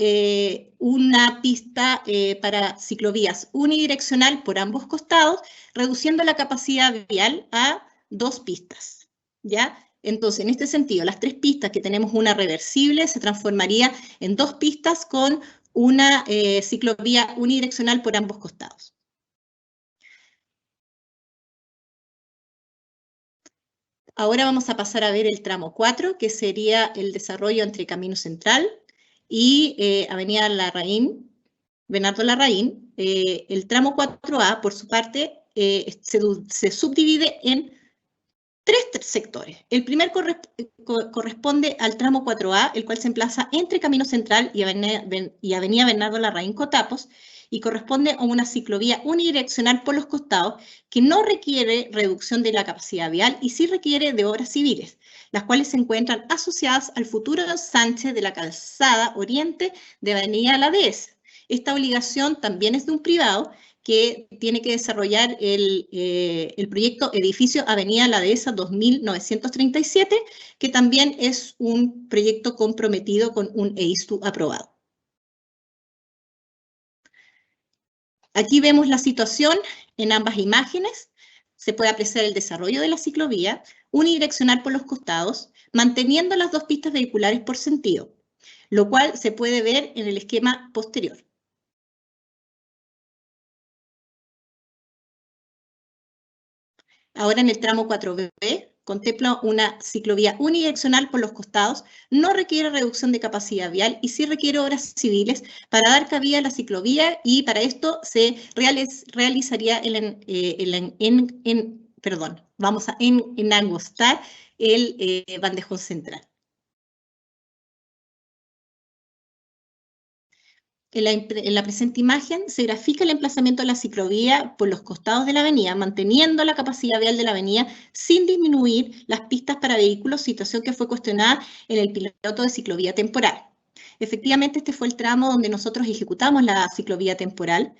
una pista para ciclovías unidireccional por ambos costados, reduciendo la capacidad vial a 2 pistas, ¿ya? Entonces, en este sentido, las 3 pistas que tenemos una reversible se transformaría en 2 pistas con una ciclovía unidireccional por ambos costados. Ahora vamos a pasar a ver el tramo 4, que sería el desarrollo entre Camino Central y avenida Larraín, Bernardo Larraín. El tramo 4A, por su parte, se subdivide en 3 sectores. El primer corresponde al tramo 4A, el cual se emplaza entre Camino Central y avenida Bernardo Larraín Cotapos, y corresponde a una ciclovía unidireccional por los costados que no requiere reducción de la capacidad vial y sí requiere de obras civiles, las cuales se encuentran asociadas al futuro ensanche de la calzada oriente de avenida La Dehesa. Esta obligación también es de un privado que tiene que desarrollar el proyecto Edificio Avenida La Dehesa 2937, que también es un proyecto comprometido con un EISTU aprobado. Aquí vemos la situación en ambas imágenes. Se puede apreciar el desarrollo de la ciclovía, unidireccional por los costados, manteniendo las 2 pistas vehiculares por sentido, lo cual se puede ver en el esquema posterior. ahora en el tramo 4B, contempla una ciclovía unidireccional por los costados, no requiere reducción de capacidad vial y sí requiere obras civiles para dar cabida a la ciclovía, y para esto se realizaría vamos a enangostar el bandejón central. En la presente imagen se grafica el emplazamiento de la ciclovía por los costados de la avenida, manteniendo la capacidad vial de la avenida sin disminuir las pistas para vehículos, situación que fue cuestionada en el piloto de ciclovía temporal. Efectivamente, este fue el tramo donde nosotros ejecutamos la ciclovía temporal,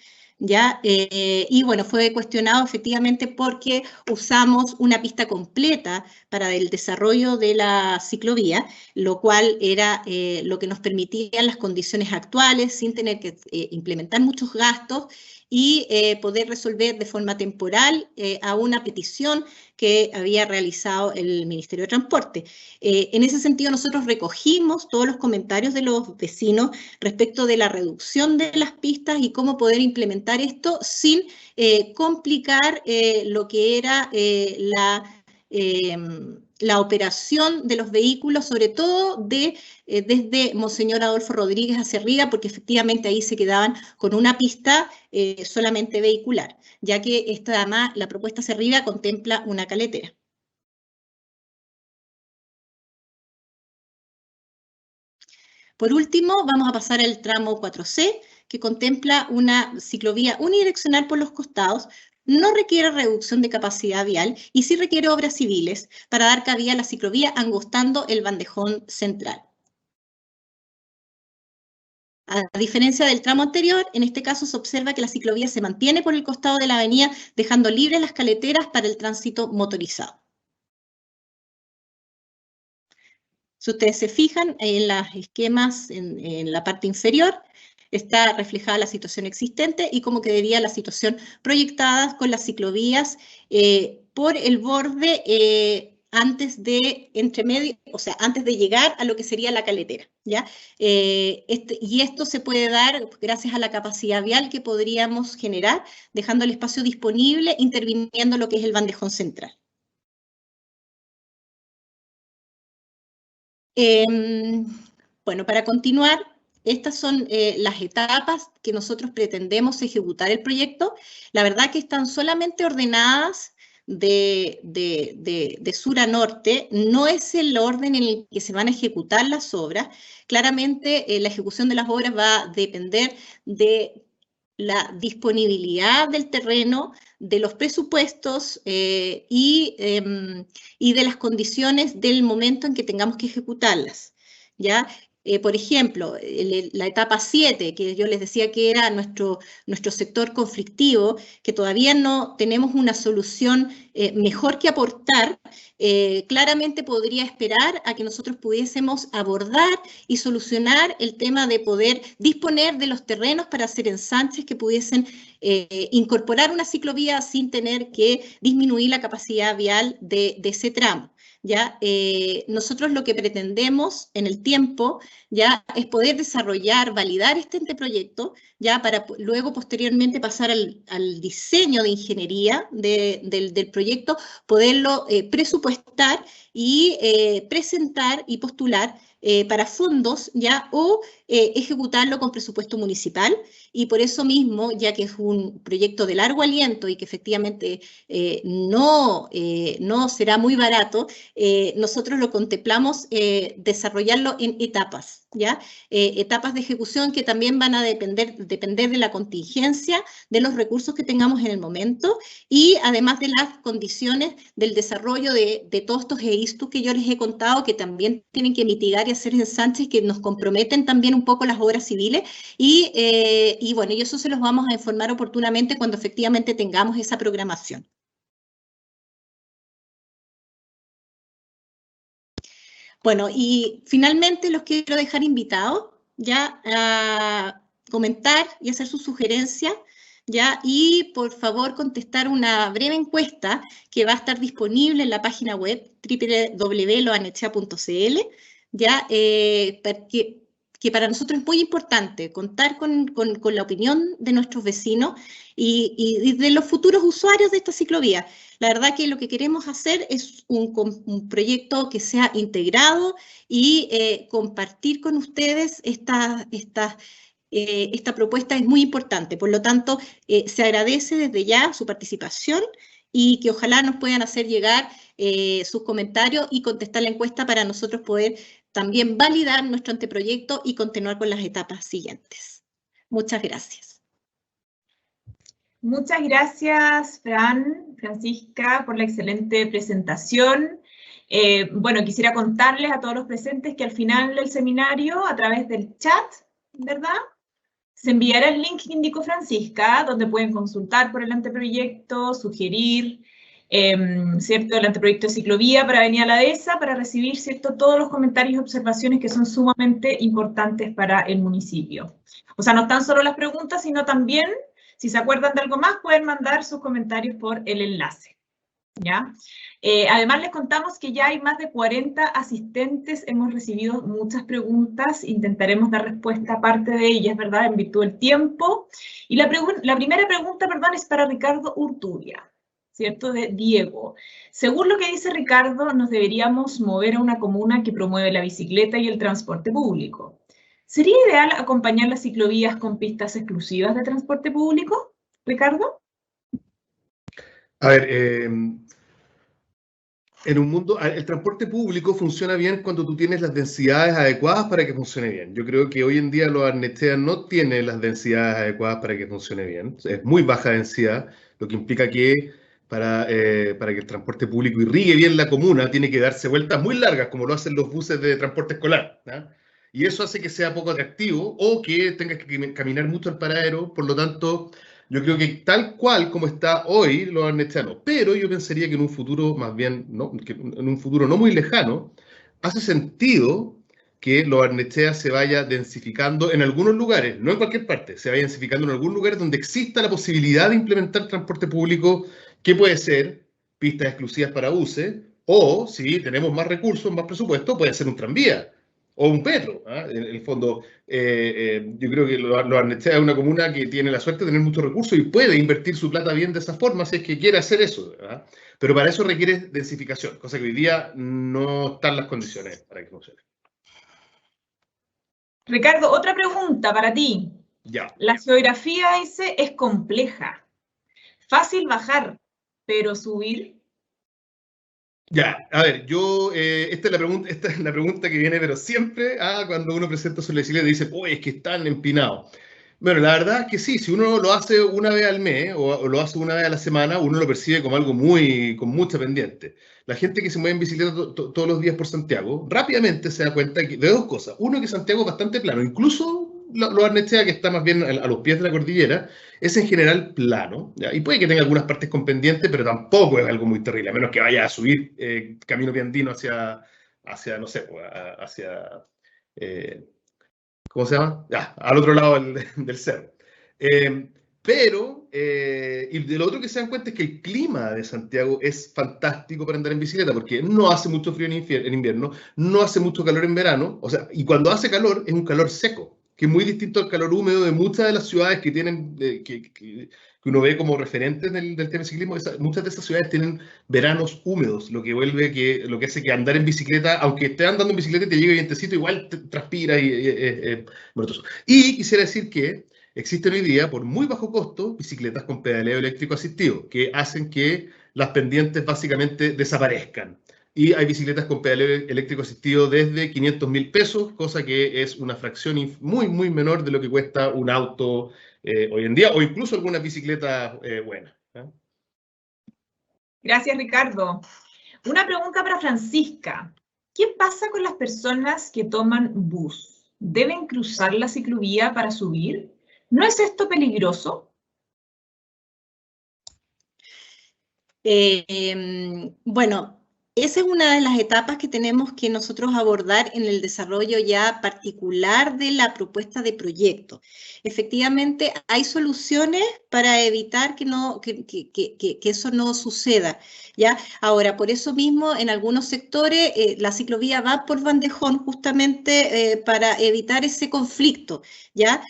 ¿ya? Y bueno, fue cuestionado efectivamente porque usamos una pista completa para el desarrollo de la ciclovía, lo cual era lo que nos permitían las condiciones actuales sin tener que implementar muchos gastos y poder resolver de forma temporal a una petición que había realizado el Ministerio de Transporte. En ese sentido, nosotros recogimos todos los comentarios de los vecinos respecto de la reducción de las pistas y cómo poder implementar esto sin complicar lo que era la operación de los vehículos, sobre todo desde Monseñor Adolfo Rodríguez hacia arriba, porque efectivamente ahí se quedaban con una pista solamente vehicular, ya que además la propuesta hacia arriba contempla una caletera. Por último, vamos a pasar al tramo 4C, que contempla una ciclovía unidireccional por los costados, no requiere reducción de capacidad vial y sí requiere obras civiles para dar cabida a la ciclovía angostando el bandejón central. A diferencia del tramo anterior, en este caso se observa que la ciclovía se mantiene por el costado de la avenida, dejando libres las caleteras para el tránsito motorizado. Si ustedes se fijan en los esquemas en la parte inferior, está reflejada la situación existente y cómo quedaría la situación proyectada con las ciclovías por el borde antes de antes de llegar a lo que sería la caletera, ¿ya? Y esto se puede dar gracias a la capacidad vial que podríamos generar, dejando el espacio disponible, interviniendo lo que es el bandejón central. Bueno, para continuar, estas son las etapas que nosotros pretendemos ejecutar el proyecto. La verdad que están solamente ordenadas de sur a norte, no es el orden en el que se van a ejecutar las obras. Claramente la ejecución de las obras va a depender de la disponibilidad del terreno, de los presupuestos y de las condiciones del momento en que tengamos que ejecutarlas, ¿ya? Por ejemplo, la etapa 7, que yo les decía que era nuestro sector conflictivo, que todavía no tenemos una solución mejor que aportar, claramente podría esperar a que nosotros pudiésemos abordar y solucionar el tema de poder disponer de los terrenos para hacer ensanches que pudiesen incorporar una ciclovía sin tener que disminuir la capacidad vial de ese tramo. ¿Ya? Nosotros lo que pretendemos en el tiempo ya es poder desarrollar, validar este anteproyecto, ya para luego posteriormente pasar al diseño de ingeniería del proyecto, poderlo presupuestar y presentar y postular para fondos, ya, o ejecutarlo con presupuesto municipal. Y por eso mismo, ya que es un proyecto de largo aliento y que efectivamente no será muy barato, nosotros lo contemplamos desarrollarlo en etapas, ¿ya? Etapas de ejecución que también van a depender de la contingencia, de los recursos que tengamos en el momento y además de las condiciones del desarrollo de todos estos EISTU que yo les he contado, que también tienen que mitigar y hacer ensanches que nos comprometen también un poco las obras civiles y bueno, y eso se los vamos a informar oportunamente cuando efectivamente tengamos esa programación. Bueno, y finalmente los quiero dejar invitados ya a comentar y hacer sus sugerencias, ya, y por favor contestar una breve encuesta que va a estar disponible en la página web www.loarnechea.cl, ya, que para nosotros es muy importante contar con la opinión de nuestros vecinos y de los futuros usuarios de esta ciclovía. La verdad que lo que queremos hacer es un proyecto que sea integrado y compartir con ustedes esta propuesta es muy importante. Por lo tanto, se agradece desde ya su participación y que ojalá nos puedan hacer llegar sus comentarios y contestar la encuesta para nosotros poder también validar nuestro anteproyecto y continuar con las etapas siguientes. Muchas gracias. Muchas gracias, Francisca, por la excelente presentación. Bueno, quisiera contarles a todos los presentes que al final del seminario, a través del chat, ¿verdad?, se enviará el link que indicó Francisca, donde pueden consultar por el anteproyecto, sugerir, ¿cierto?, el anteproyecto de ciclovía para Avenida La Dehesa, para recibir, ¿cierto?, todos los comentarios y observaciones que son sumamente importantes para el municipio. O sea, no están solo las preguntas, sino también, si se acuerdan de algo más, pueden mandar sus comentarios por el enlace, ¿ya? Además, les contamos que ya hay más de 40 asistentes, hemos recibido muchas preguntas, intentaremos dar respuesta a parte de ellas, ¿verdad?, en virtud del tiempo. Y la primera pregunta, perdón, es para Ricardo Urtubia, ¿cierto?, de Diego. Según lo que dice Ricardo, nos deberíamos mover a una comuna que promueve la bicicleta y el transporte público. ¿Sería ideal acompañar las ciclovías con pistas exclusivas de transporte público, Ricardo? A ver, en un mundo, el transporte público funciona bien cuando tú tienes las densidades adecuadas para que funcione bien. Yo creo que hoy en día Lo Barnechea no tiene las densidades adecuadas para que funcione bien. Es muy baja densidad, lo que implica que para que el transporte público irrigue bien la comuna, tiene que darse vueltas muy largas, como lo hacen los buses de transporte escolar, ¿no? Y eso hace que sea poco atractivo o que tengas que caminar mucho al paradero. Por lo tanto, yo creo que tal cual como está hoy Lo Barnechea no. Pero yo pensaría que en un futuro más bien, ¿no?, que en un futuro no muy lejano, hace sentido que Lo Barnechea se vaya densificando en algunos lugares, no en cualquier parte, se vaya densificando en algún lugar donde exista la posibilidad de implementar transporte público, que puede ser pistas exclusivas para buses, o si tenemos más recursos, más presupuesto, puede ser un tranvía o un metro, ¿eh? En el fondo, yo creo que Lo Barnechea es una comuna que tiene la suerte de tener muchos recursos y puede invertir su plata bien de esa forma, si es que quiere hacer eso, ¿verdad? Pero para eso requiere densificación, cosa que hoy día no están las condiciones para que funcione. Ricardo, otra pregunta para ti. Ya. La geografía, dice, es compleja. Fácil bajar, pero subir. Ya, a ver, esta es la pregunta que viene, pero siempre cuando uno presenta su bicicleta dice, es que están empinados. Bueno, la verdad es que sí, si uno lo hace una vez al mes o lo hace una vez a la semana, uno lo percibe como algo con mucha pendiente. La gente que se mueve en bicicleta todos los días por Santiago, rápidamente se da cuenta de dos cosas. Uno, que Santiago es bastante plano, incluso Lo Barnechea, que está más bien a los pies de la cordillera, es en general plano, ¿ya? Y puede que tenga algunas partes con pendiente, pero tampoco es algo muy terrible, a menos que vaya a subir camino piandino hacia no sé, ¿cómo se llama? Al otro lado del cerro. Y de lo otro que se dan cuenta es que el clima de Santiago es fantástico para andar en bicicleta, porque no hace mucho frío en invierno, no hace mucho calor en verano, o sea, y cuando hace calor es un calor seco, que es muy distinto al calor húmedo de muchas de las ciudades que tienen, que uno ve como referentes del tema de ciclismo. Muchas de esas ciudades tienen veranos húmedos, lo que hace que andar en bicicleta, aunque estés andando en bicicleta y te llegue vientecito, igual te transpira y brutoso. Y quisiera decir que existen hoy día, por muy bajo costo, bicicletas con pedaleo eléctrico asistido, que hacen que las pendientes básicamente desaparezcan. Y hay bicicletas con pedaleo eléctrico asistido desde 500.000 pesos, cosa que es una fracción muy, muy menor de lo que cuesta un auto hoy en día, o incluso algunas bicicletas buenas. Gracias, Ricardo. Una pregunta para Francisca. ¿Qué pasa con las personas que toman bus? ¿Deben cruzar la ciclovía para subir? ¿No es esto peligroso? Bueno, esa es una de las etapas que tenemos que nosotros abordar en el desarrollo ya particular de la propuesta de proyecto. Efectivamente, hay soluciones para evitar que eso no suceda, ¿ya? Ahora, por eso mismo, en algunos sectores, la ciclovía va por bandejón justamente para evitar ese conflicto, ¿ya?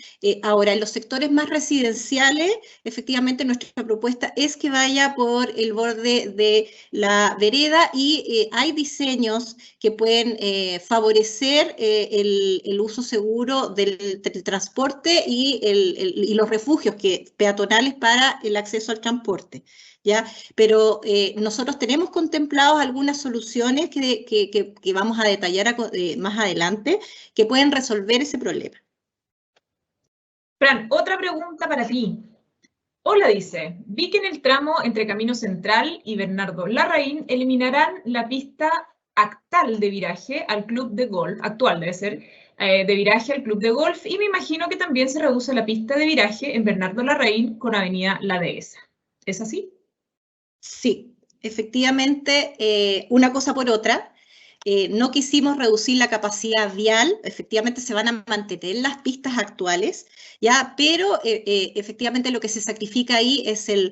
Ahora, en los sectores más residenciales, efectivamente, nuestra propuesta es que vaya por el borde de la vereda y hay diseños que pueden favorecer el uso seguro del transporte y los refugios peatonales para el acceso al transporte, ¿ya? Pero nosotros tenemos contemplados algunas soluciones que vamos a detallar más adelante que pueden resolver ese problema. Fran, otra pregunta para ti. Hola, dice, vi que en el tramo entre Camino Central y Bernardo Larraín eliminarán la pista actual de viraje al club de golf, de viraje al club de golf, y me imagino que también se reduce la pista de viraje en Bernardo Larraín con Avenida La Dehesa. ¿Es así? Sí, efectivamente, una cosa por otra. No quisimos reducir la capacidad vial, efectivamente se van a mantener las pistas actuales, ¿ya? Pero efectivamente lo que se sacrifica ahí se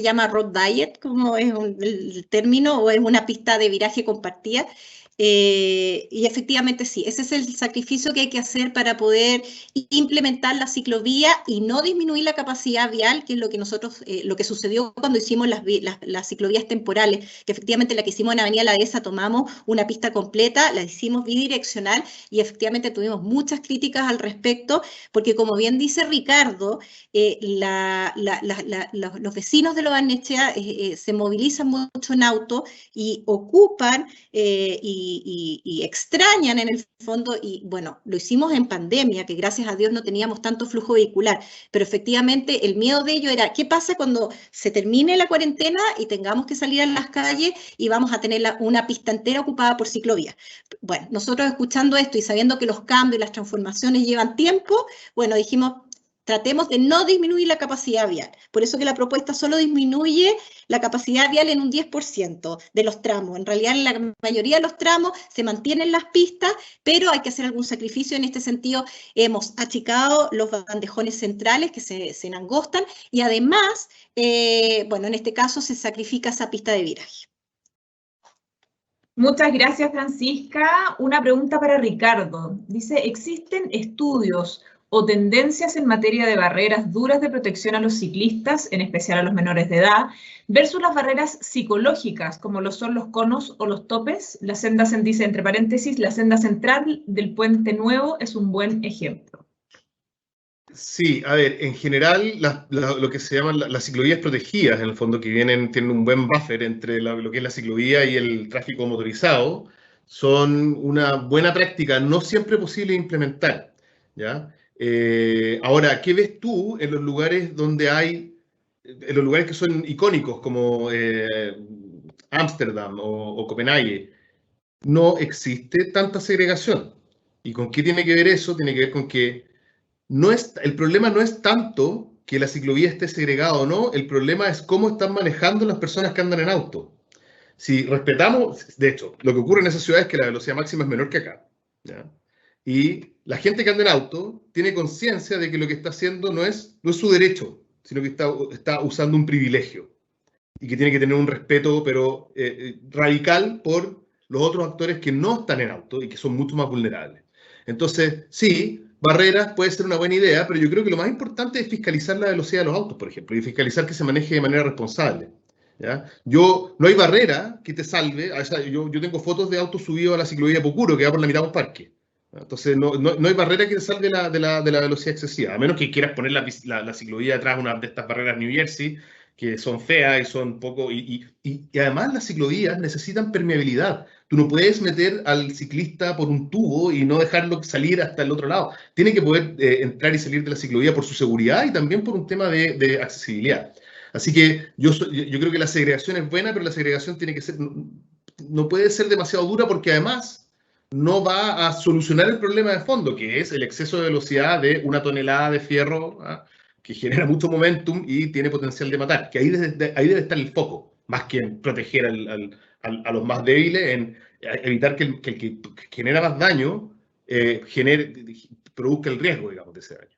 llama road diet, como es el término, o es una pista de viraje compartida. Y efectivamente sí, ese es el sacrificio que hay que hacer para poder implementar la ciclovía y no disminuir la capacidad vial, que es lo que lo que sucedió cuando hicimos las ciclovías temporales, que efectivamente la que hicimos en Avenida La Dehesa tomamos una pista completa, la hicimos bidireccional y efectivamente tuvimos muchas críticas al respecto, porque como bien dice Ricardo, los vecinos de Lo Barnechea se movilizan mucho en auto y ocupan y extrañan en el fondo, y bueno, lo hicimos en pandemia, que gracias a Dios no teníamos tanto flujo vehicular, pero efectivamente el miedo de ello era, ¿qué pasa cuando se termine la cuarentena y tengamos que salir a las calles y vamos a tener una pista entera ocupada por ciclovías? Bueno, nosotros escuchando esto y sabiendo que los cambios y las transformaciones llevan tiempo, bueno, dijimos, tratemos de no disminuir la capacidad vial. Por eso que la propuesta solo disminuye la capacidad vial en un 10% de los tramos. En realidad, en la mayoría de los tramos se mantienen las pistas, pero hay que hacer algún sacrificio. En este sentido, hemos achicado los bandejones centrales que se angostan y además, bueno, en este caso se sacrifica esa pista de viraje. Muchas gracias, Francisca. Una pregunta para Ricardo. Dice, ¿existen estudios o tendencias en materia de barreras duras de protección a los ciclistas, en especial a los menores de edad, versus las barreras psicológicas, como lo son los conos o los topes? La senda, dice entre paréntesis, la senda central del Puente Nuevo es un buen ejemplo. Sí, a ver, en general lo que se llaman las ciclovías protegidas, en el fondo, que tienen un buen buffer entre lo que es la ciclovía y el tráfico motorizado, son una buena práctica, no siempre posible de implementar, ¿ya? Ahora, ¿qué ves tú en los lugares en los lugares que son icónicos, como Ámsterdam o Copenhague? No existe tanta segregación. ¿Y con qué tiene que ver eso? Tiene que ver con que el problema no es tanto que la ciclovía esté segregada o no, el problema es cómo están manejando las personas que andan en auto. Si respetamos, de hecho, lo que ocurre en esas ciudades es que la velocidad máxima es menor que acá, ¿ya? Y la gente que anda en auto tiene conciencia de que lo que está haciendo no es su derecho, sino que está usando un privilegio y que tiene que tener un respeto, pero radical por los otros actores que no están en auto y que son mucho más vulnerables. Entonces, sí, barreras puede ser una buena idea, pero yo creo que lo más importante es fiscalizar la velocidad de los autos, por ejemplo, y fiscalizar que se maneje de manera responsable, ¿ya? No hay barrera que te salve. O sea, yo tengo fotos de autos subidos a la ciclovía Pocuro, que va por la mitad de un parque. Entonces, no hay barrera que te salve de la velocidad excesiva, a menos que quieras poner la ciclovía detrás de una de estas barreras New Jersey, que son feas y son poco... Y además las ciclovías necesitan permeabilidad. Tú no puedes meter al ciclista por un tubo y no dejarlo salir hasta el otro lado. Tiene que poder entrar y salir de la ciclovía por su seguridad y también por un tema de accesibilidad. Así que yo creo que la segregación es buena, pero la segregación tiene que ser... No puede ser demasiado dura porque además no va a solucionar el problema de fondo, que es el exceso de velocidad de 1 tonelada de fierro, ¿ah?, que genera mucho momentum y tiene potencial de matar, que ahí debe estar el foco, más que en proteger a los más débiles, en evitar que el que genera más daño produzca el riesgo, digamos, de ese daño.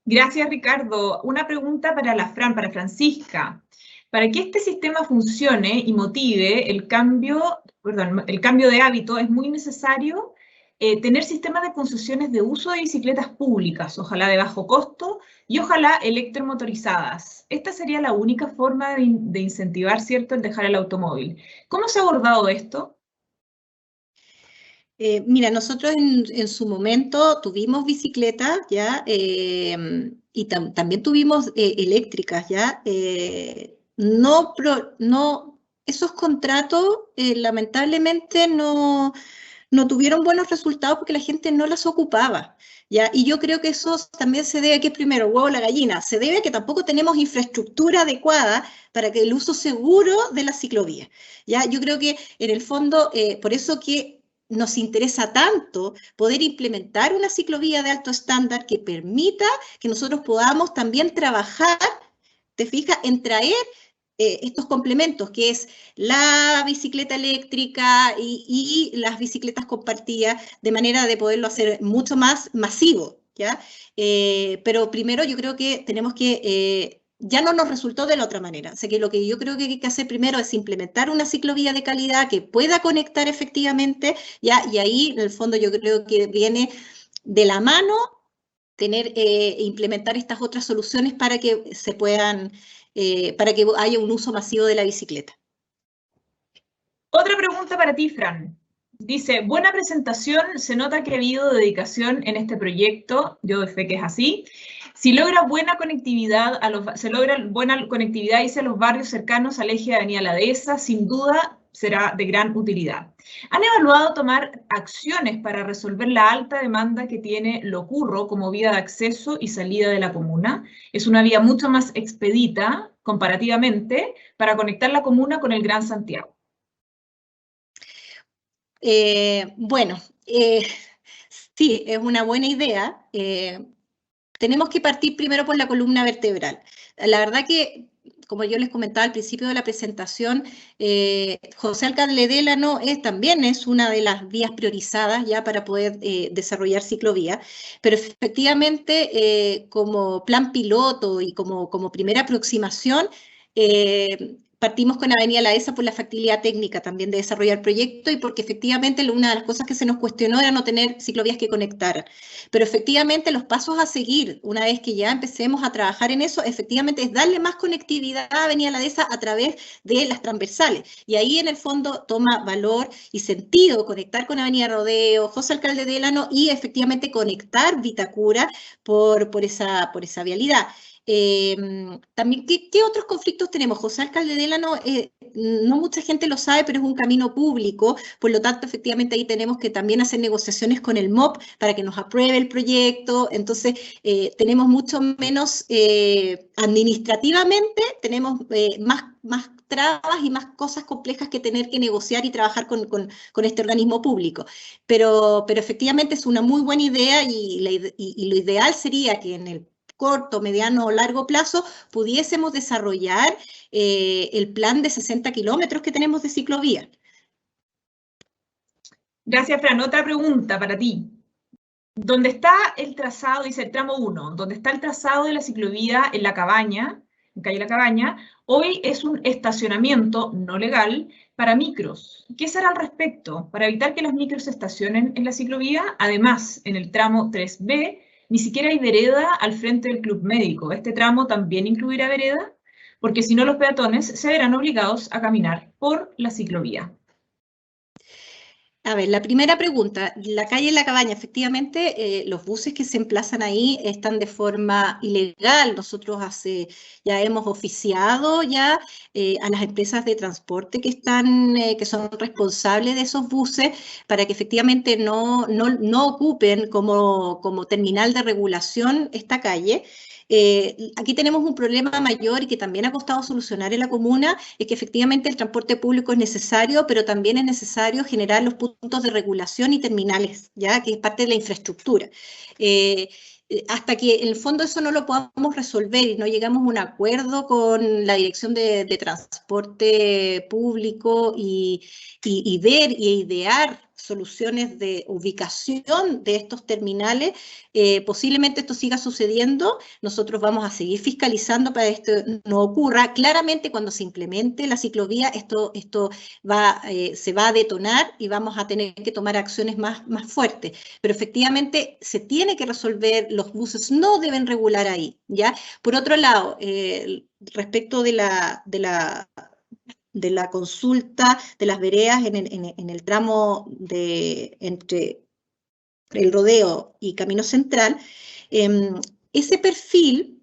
Gracias, Ricardo. Una pregunta para para Francisca. Para que este sistema funcione y motive el cambio de hábito, es muy necesario tener sistemas de concesiones de uso de bicicletas públicas, ojalá de bajo costo y ojalá electromotorizadas. Esta sería la única forma de incentivar, ¿cierto?, el dejar el automóvil. ¿Cómo se ha abordado esto? Mira, nosotros en su momento tuvimos bicicletas, ¿ya? Y también tuvimos eléctricas, ¿ya? Esos contratos lamentablemente no tuvieron buenos resultados porque la gente no las ocupaba, ¿ya? Y yo creo que eso también se debe a que primero, huevo o la gallina, se debe a que tampoco tenemos infraestructura adecuada para que el uso seguro de la ciclovía, ¿ya? Yo creo que en el fondo, por eso que nos interesa tanto poder implementar una ciclovía de alto estándar que permita que nosotros podamos también trabajar, te fijas, en traer estos complementos, que es la bicicleta eléctrica y las bicicletas compartidas, de manera de poderlo hacer mucho más masivo, ¿ya? Pero primero yo creo que tenemos que... ya no nos resultó de la otra manera. O sea que lo que yo creo que hay que hacer primero es implementar una ciclovía de calidad que pueda conectar efectivamente, ¿ya? Y ahí, en el fondo, yo creo que viene de la mano implementar estas otras soluciones para que se puedan, para que haya un uso masivo de la bicicleta. Otra pregunta para ti, Fran. Dice, buena presentación, se nota que ha habido dedicación en este proyecto, yo doy fe que es así. Se logra buena conectividad hacia los barrios cercanos al eje de Avenida La Dehesa, sin duda será de gran utilidad. ¿Han evaluado tomar acciones para resolver la alta demanda que tiene Locurro como vía de acceso y salida de la comuna? Es una vía mucho más expedita, comparativamente, para conectar la comuna con el Gran Santiago. Sí, es una buena idea. Tenemos que partir primero por la columna vertebral. La verdad que, como yo les comentaba al principio de la presentación, José Alcalde Delano también es una de las vías priorizadas ya para poder desarrollar ciclovía, pero efectivamente como plan piloto y como primera aproximación, partimos con Avenida La Dehesa por la factibilidad técnica también de desarrollar el proyecto y porque efectivamente una de las cosas que se nos cuestionó era no tener ciclovías que conectaran. Pero efectivamente los pasos a seguir, una vez que ya empecemos a trabajar en eso, efectivamente es darle más conectividad a Avenida La Dehesa a través de las transversales. Y ahí en el fondo toma valor y sentido conectar con Avenida Rodeo, José Alcalde Delano y efectivamente conectar Vitacura por esa vialidad. También, ¿qué otros conflictos tenemos? José Alcalde Delano, no mucha gente lo sabe, pero es un camino público, por lo tanto, efectivamente, ahí tenemos que también hacer negociaciones con el MOP para que nos apruebe el proyecto, entonces tenemos mucho menos, administrativamente, tenemos más trabas y más cosas complejas que tener que negociar y trabajar con este organismo público. Pero efectivamente es una muy buena idea y lo ideal sería que en el corto, mediano o largo plazo, pudiésemos desarrollar el plan de 60 kilómetros que tenemos de ciclovía. Gracias, Fran. Otra pregunta para ti. ¿Dónde está el trazado, dice el tramo 1, donde está el trazado de la ciclovía en La Cabaña, en calle La Cabaña, hoy es un estacionamiento no legal para micros? ¿Qué se hará al respecto para evitar que los micros se estacionen en la ciclovía? Además, en el tramo 3B, ni siquiera hay vereda al frente del Club Médico. ¿Este tramo también incluirá vereda? Porque si no, los peatones se verán obligados a caminar por la ciclovía. A ver, la primera pregunta, la calle La Cabaña, efectivamente, los buses que se emplazan ahí están de forma ilegal. Nosotros ya hemos oficiado ya a las empresas de transporte que son responsables de esos buses para que efectivamente no ocupen como terminal de regulación esta calle. Aquí tenemos un problema mayor y que también ha costado solucionar en la comuna, es que efectivamente el transporte público es necesario, pero también es necesario generar los puntos de regulación y terminales, ya que es parte de la infraestructura. hasta que en el fondo eso no lo podamos resolver y no llegamos a un acuerdo con la Dirección de Transporte Público y ver y idear soluciones de ubicación de estos terminales, posiblemente esto siga sucediendo. Nosotros vamos a seguir fiscalizando para que esto no ocurra. Claramente cuando se implemente la ciclovía, esto se va a detonar y vamos a tener que tomar acciones más fuertes. Pero efectivamente se tiene que resolver, los buses no deben regular ahí, ¿ya? Por otro lado, respecto de la consulta de las veredas en el tramo entre el Rodeo y Camino Central, ese perfil,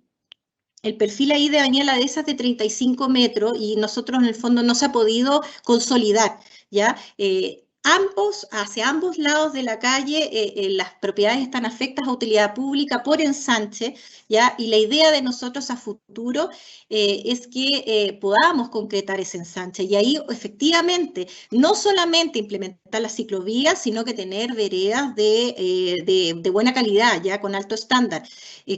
el perfil ahí de Avenida La Dehesa es de 35 metros y nosotros en el fondo no se ha podido consolidar, ¿ya? Hacia ambos lados de la calle, las propiedades están afectas a utilidad pública por ensanche, ¿ya? Y la idea de nosotros a futuro es que podamos concretar ese ensanche. Y ahí, efectivamente, no solamente implementar la ciclovía, sino que tener veredas de buena calidad, ¿ya? Con alto estándar.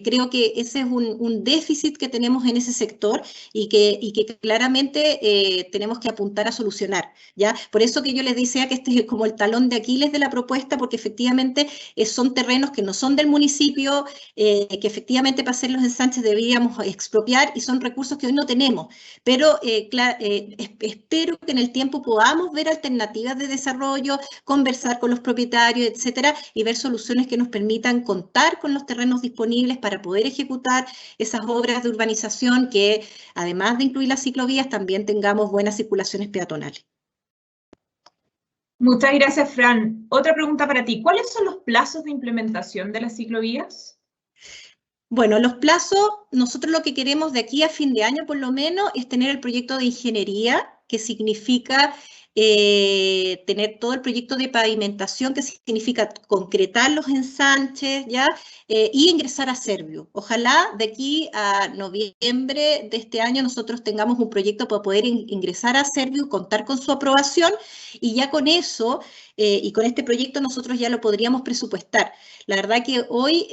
Creo que ese es un déficit que tenemos en ese sector y que claramente tenemos que apuntar a solucionar, ¿ya? Por eso que yo les decía que este es como el talón de Aquiles de la propuesta, porque efectivamente son terrenos que no son del municipio, que efectivamente para hacer los ensanches debíamos expropiar y son recursos que hoy no tenemos. Pero espero que en el tiempo podamos ver alternativas de desarrollo, conversar con los propietarios, etcétera, y ver soluciones que nos permitan contar con los terrenos disponibles para poder ejecutar esas obras de urbanización que, además de incluir las ciclovías, también tengamos buenas circulaciones peatonales. Muchas gracias, Fran. Otra pregunta para ti. ¿Cuáles son los plazos de implementación de las ciclovías? Bueno, los plazos, nosotros lo que queremos de aquí a fin de año por lo menos es tener el proyecto de ingeniería, que significa tener todo el proyecto de pavimentación, que significa concretar los ensanches, ¿ya? Y ingresar a Servio. Ojalá de aquí a noviembre de este año nosotros tengamos un proyecto para poder ingresar a Servio, contar con su aprobación, y ya con eso, y con este proyecto nosotros ya lo podríamos presupuestar. La verdad que hoy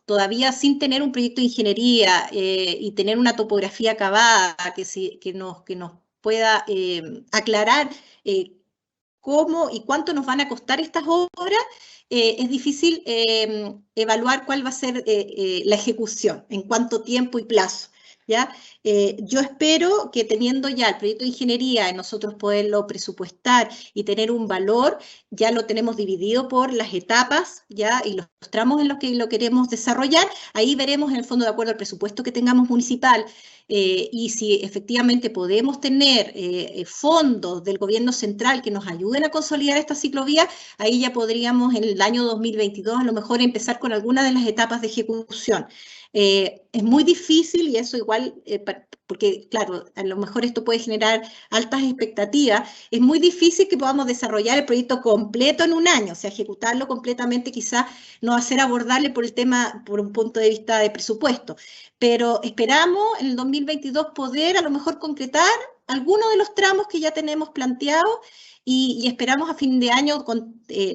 todavía sin tener un proyecto de ingeniería y tener una topografía acabada que nos pueda aclarar cómo y cuánto nos van a costar estas obras, es difícil evaluar cuál va a ser la ejecución, en cuánto tiempo y plazo, ¿ya? Yo espero que teniendo ya el proyecto de ingeniería, nosotros poderlo presupuestar y tener un valor, ya lo tenemos dividido por las etapas, ¿ya? Y los tramos en los que lo queremos desarrollar, ahí veremos en el fondo de acuerdo al presupuesto que tengamos municipal, y si efectivamente podemos tener fondos del gobierno central que nos ayuden a consolidar esta ciclovía, ahí ya podríamos en el año 2022 a lo mejor empezar con algunas de las etapas de ejecución. Es muy difícil y eso igual, porque claro, a lo mejor esto puede generar altas expectativas, es muy difícil que podamos desarrollar el proyecto completo en un año, o sea, ejecutarlo completamente quizás no va a ser abordable por el tema, por un punto de vista de presupuesto, pero esperamos en el 2022 poder a lo mejor concretar algunos de los tramos que ya tenemos planteados y esperamos a fin de año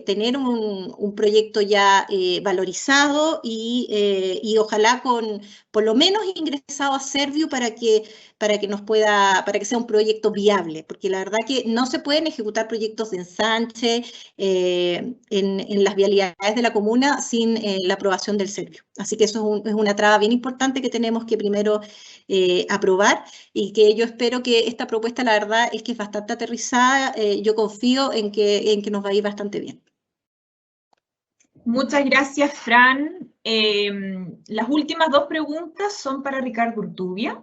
tener un proyecto ya valorizado y ojalá con por lo menos ingresado a Servio para que sea un proyecto viable, porque la verdad que no se pueden ejecutar proyectos de ensanche en las vialidades de la comuna sin la aprobación del Servio. Así que eso es una traba bien importante que tenemos que primero aprobar y que yo espero que esta propuesta, la verdad, es que es bastante aterrizada. Yo confío en que nos va a ir bastante bien. Muchas gracias, Fran. Las últimas dos preguntas son para Ricardo Urtubia.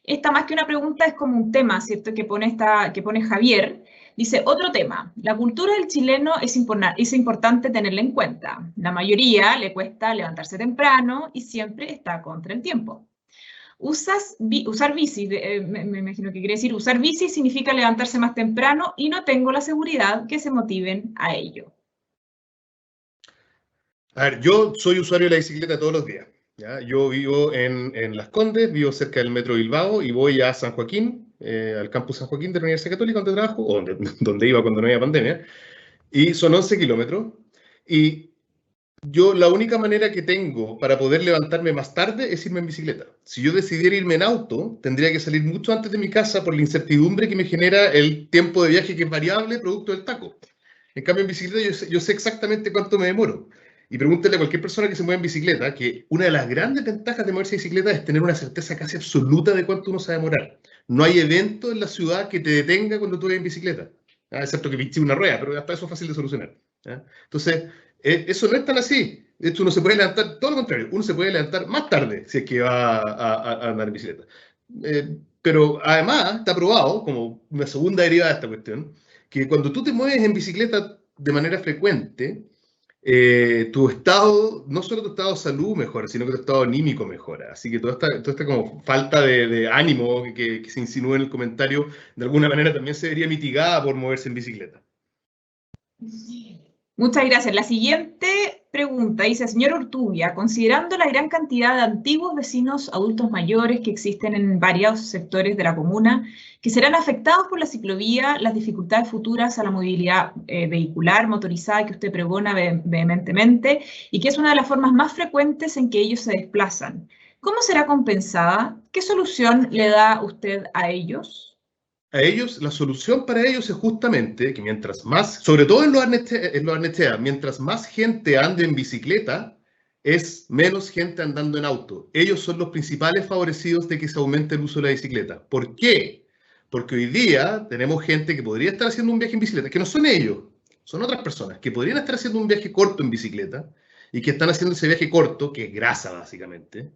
Esta más que una pregunta es como un tema, ¿cierto? Que pone Javier. Dice, otro tema, la cultura del chileno es importante tenerla en cuenta. La mayoría le cuesta levantarse temprano y siempre está contra el tiempo. Usar bici, me imagino que quiere decir, usar bici significa levantarse más temprano y no tengo la seguridad que se motiven a ello. A ver, yo soy usuario de la bicicleta todos los días, ¿ya? Yo vivo en Las Condes, vivo cerca del Metro Bilbao y voy a San Joaquín, al campus San Joaquín de la Universidad Católica donde trabajo, o donde iba cuando no había pandemia, y son 11 kilómetros. Y Yo la única manera que tengo para poder levantarme más tarde es irme en bicicleta. Si yo decidiera irme en auto, tendría que salir mucho antes de mi casa por la incertidumbre que me genera el tiempo de viaje, que es variable producto del taco. En cambio, en bicicleta yo sé exactamente cuánto me demoro. Y pregúntale a cualquier persona que se mueve en bicicleta que una de las grandes ventajas de moverse en bicicleta es tener una certeza casi absoluta de cuánto uno se va a demorar. No hay evento en la ciudad que te detenga cuando tú vas en bicicleta, excepto que pinche una rueda, pero hasta eso es fácil de solucionar. Entonces, eso no es tan así. De hecho, uno se puede levantar, todo lo contrario, uno se puede levantar más tarde si es que va a andar en bicicleta. Pero además está probado, como una segunda derivada de esta cuestión, que cuando tú te mueves en bicicleta de manera frecuente, tu estado, no solo tu estado de salud mejora, sino que tu estado anímico mejora. Así que toda esta como falta de ánimo que se insinúa en el comentario, de alguna manera también se vería mitigada por moverse en bicicleta. Muchas gracias. La siguiente pregunta dice, señor Urtubia, considerando la gran cantidad de antiguos vecinos adultos mayores que existen en varios sectores de la comuna, que serán afectados por la ciclovía, las dificultades futuras a la movilidad vehicular, motorizada, que usted pregona vehementemente, y que es una de las formas más frecuentes en que ellos se desplazan, ¿cómo será compensada? ¿Qué solución le da usted a ellos? A ellos, la solución para ellos es justamente que mientras más, sobre todo en los Arnechea, mientras más gente ande en bicicleta, es menos gente andando en auto. Ellos son los principales favorecidos de que se aumente el uso de la bicicleta. ¿Por qué? Porque hoy día tenemos gente que podría estar haciendo un viaje en bicicleta, que no son ellos, son otras personas, que podrían estar haciendo un viaje corto en bicicleta, y que están haciendo ese viaje corto, que es grasa básicamente,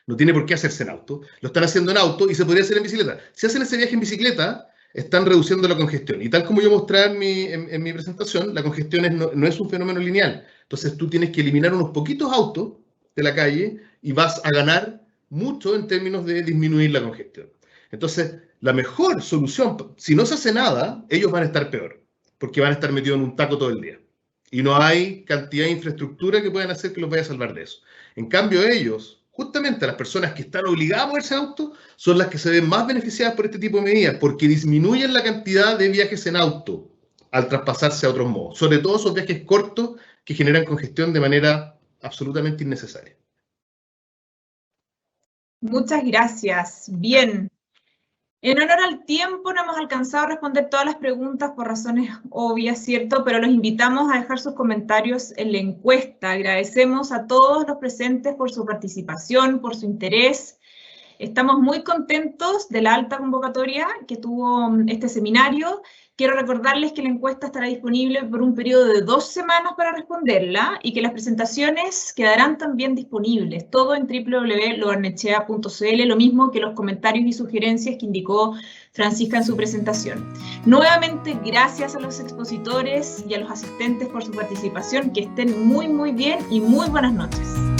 no tiene por qué hacerse en auto, lo están haciendo en auto y se podría hacer en bicicleta. Si hacen ese viaje en bicicleta, están reduciendo la congestión. Y tal como yo mostré en mi presentación, la congestión no es un fenómeno lineal. Entonces tú tienes que eliminar unos poquitos autos de la calle y vas a ganar mucho en términos de disminuir la congestión. Entonces, la mejor solución, si no se hace nada, ellos van a estar peor, porque van a estar metidos en un taco todo el día. Y no hay cantidad de infraestructura que puedan hacer que los vaya a salvar de eso. En cambio, ellos, justamente las personas que están obligadas a moverse en auto, son las que se ven más beneficiadas por este tipo de medidas, porque disminuyen la cantidad de viajes en auto al traspasarse a otros modos. Sobre todo esos viajes cortos que generan congestión de manera absolutamente innecesaria. Muchas gracias. Bien. En honor al tiempo, no hemos alcanzado a responder todas las preguntas por razones obvias, ¿cierto? Pero los invitamos a dejar sus comentarios en la encuesta. Agradecemos a todos los presentes por su participación, por su interés. Estamos muy contentos de la alta convocatoria que tuvo este seminario. Quiero recordarles que la encuesta estará disponible por un periodo de 2 semanas para responderla y que las presentaciones quedarán también disponibles, todo en www.loarnechea.cl, lo mismo que los comentarios y sugerencias que indicó Francisca en su presentación. Nuevamente, gracias a los expositores y a los asistentes por su participación, que estén muy, muy bien y muy buenas noches.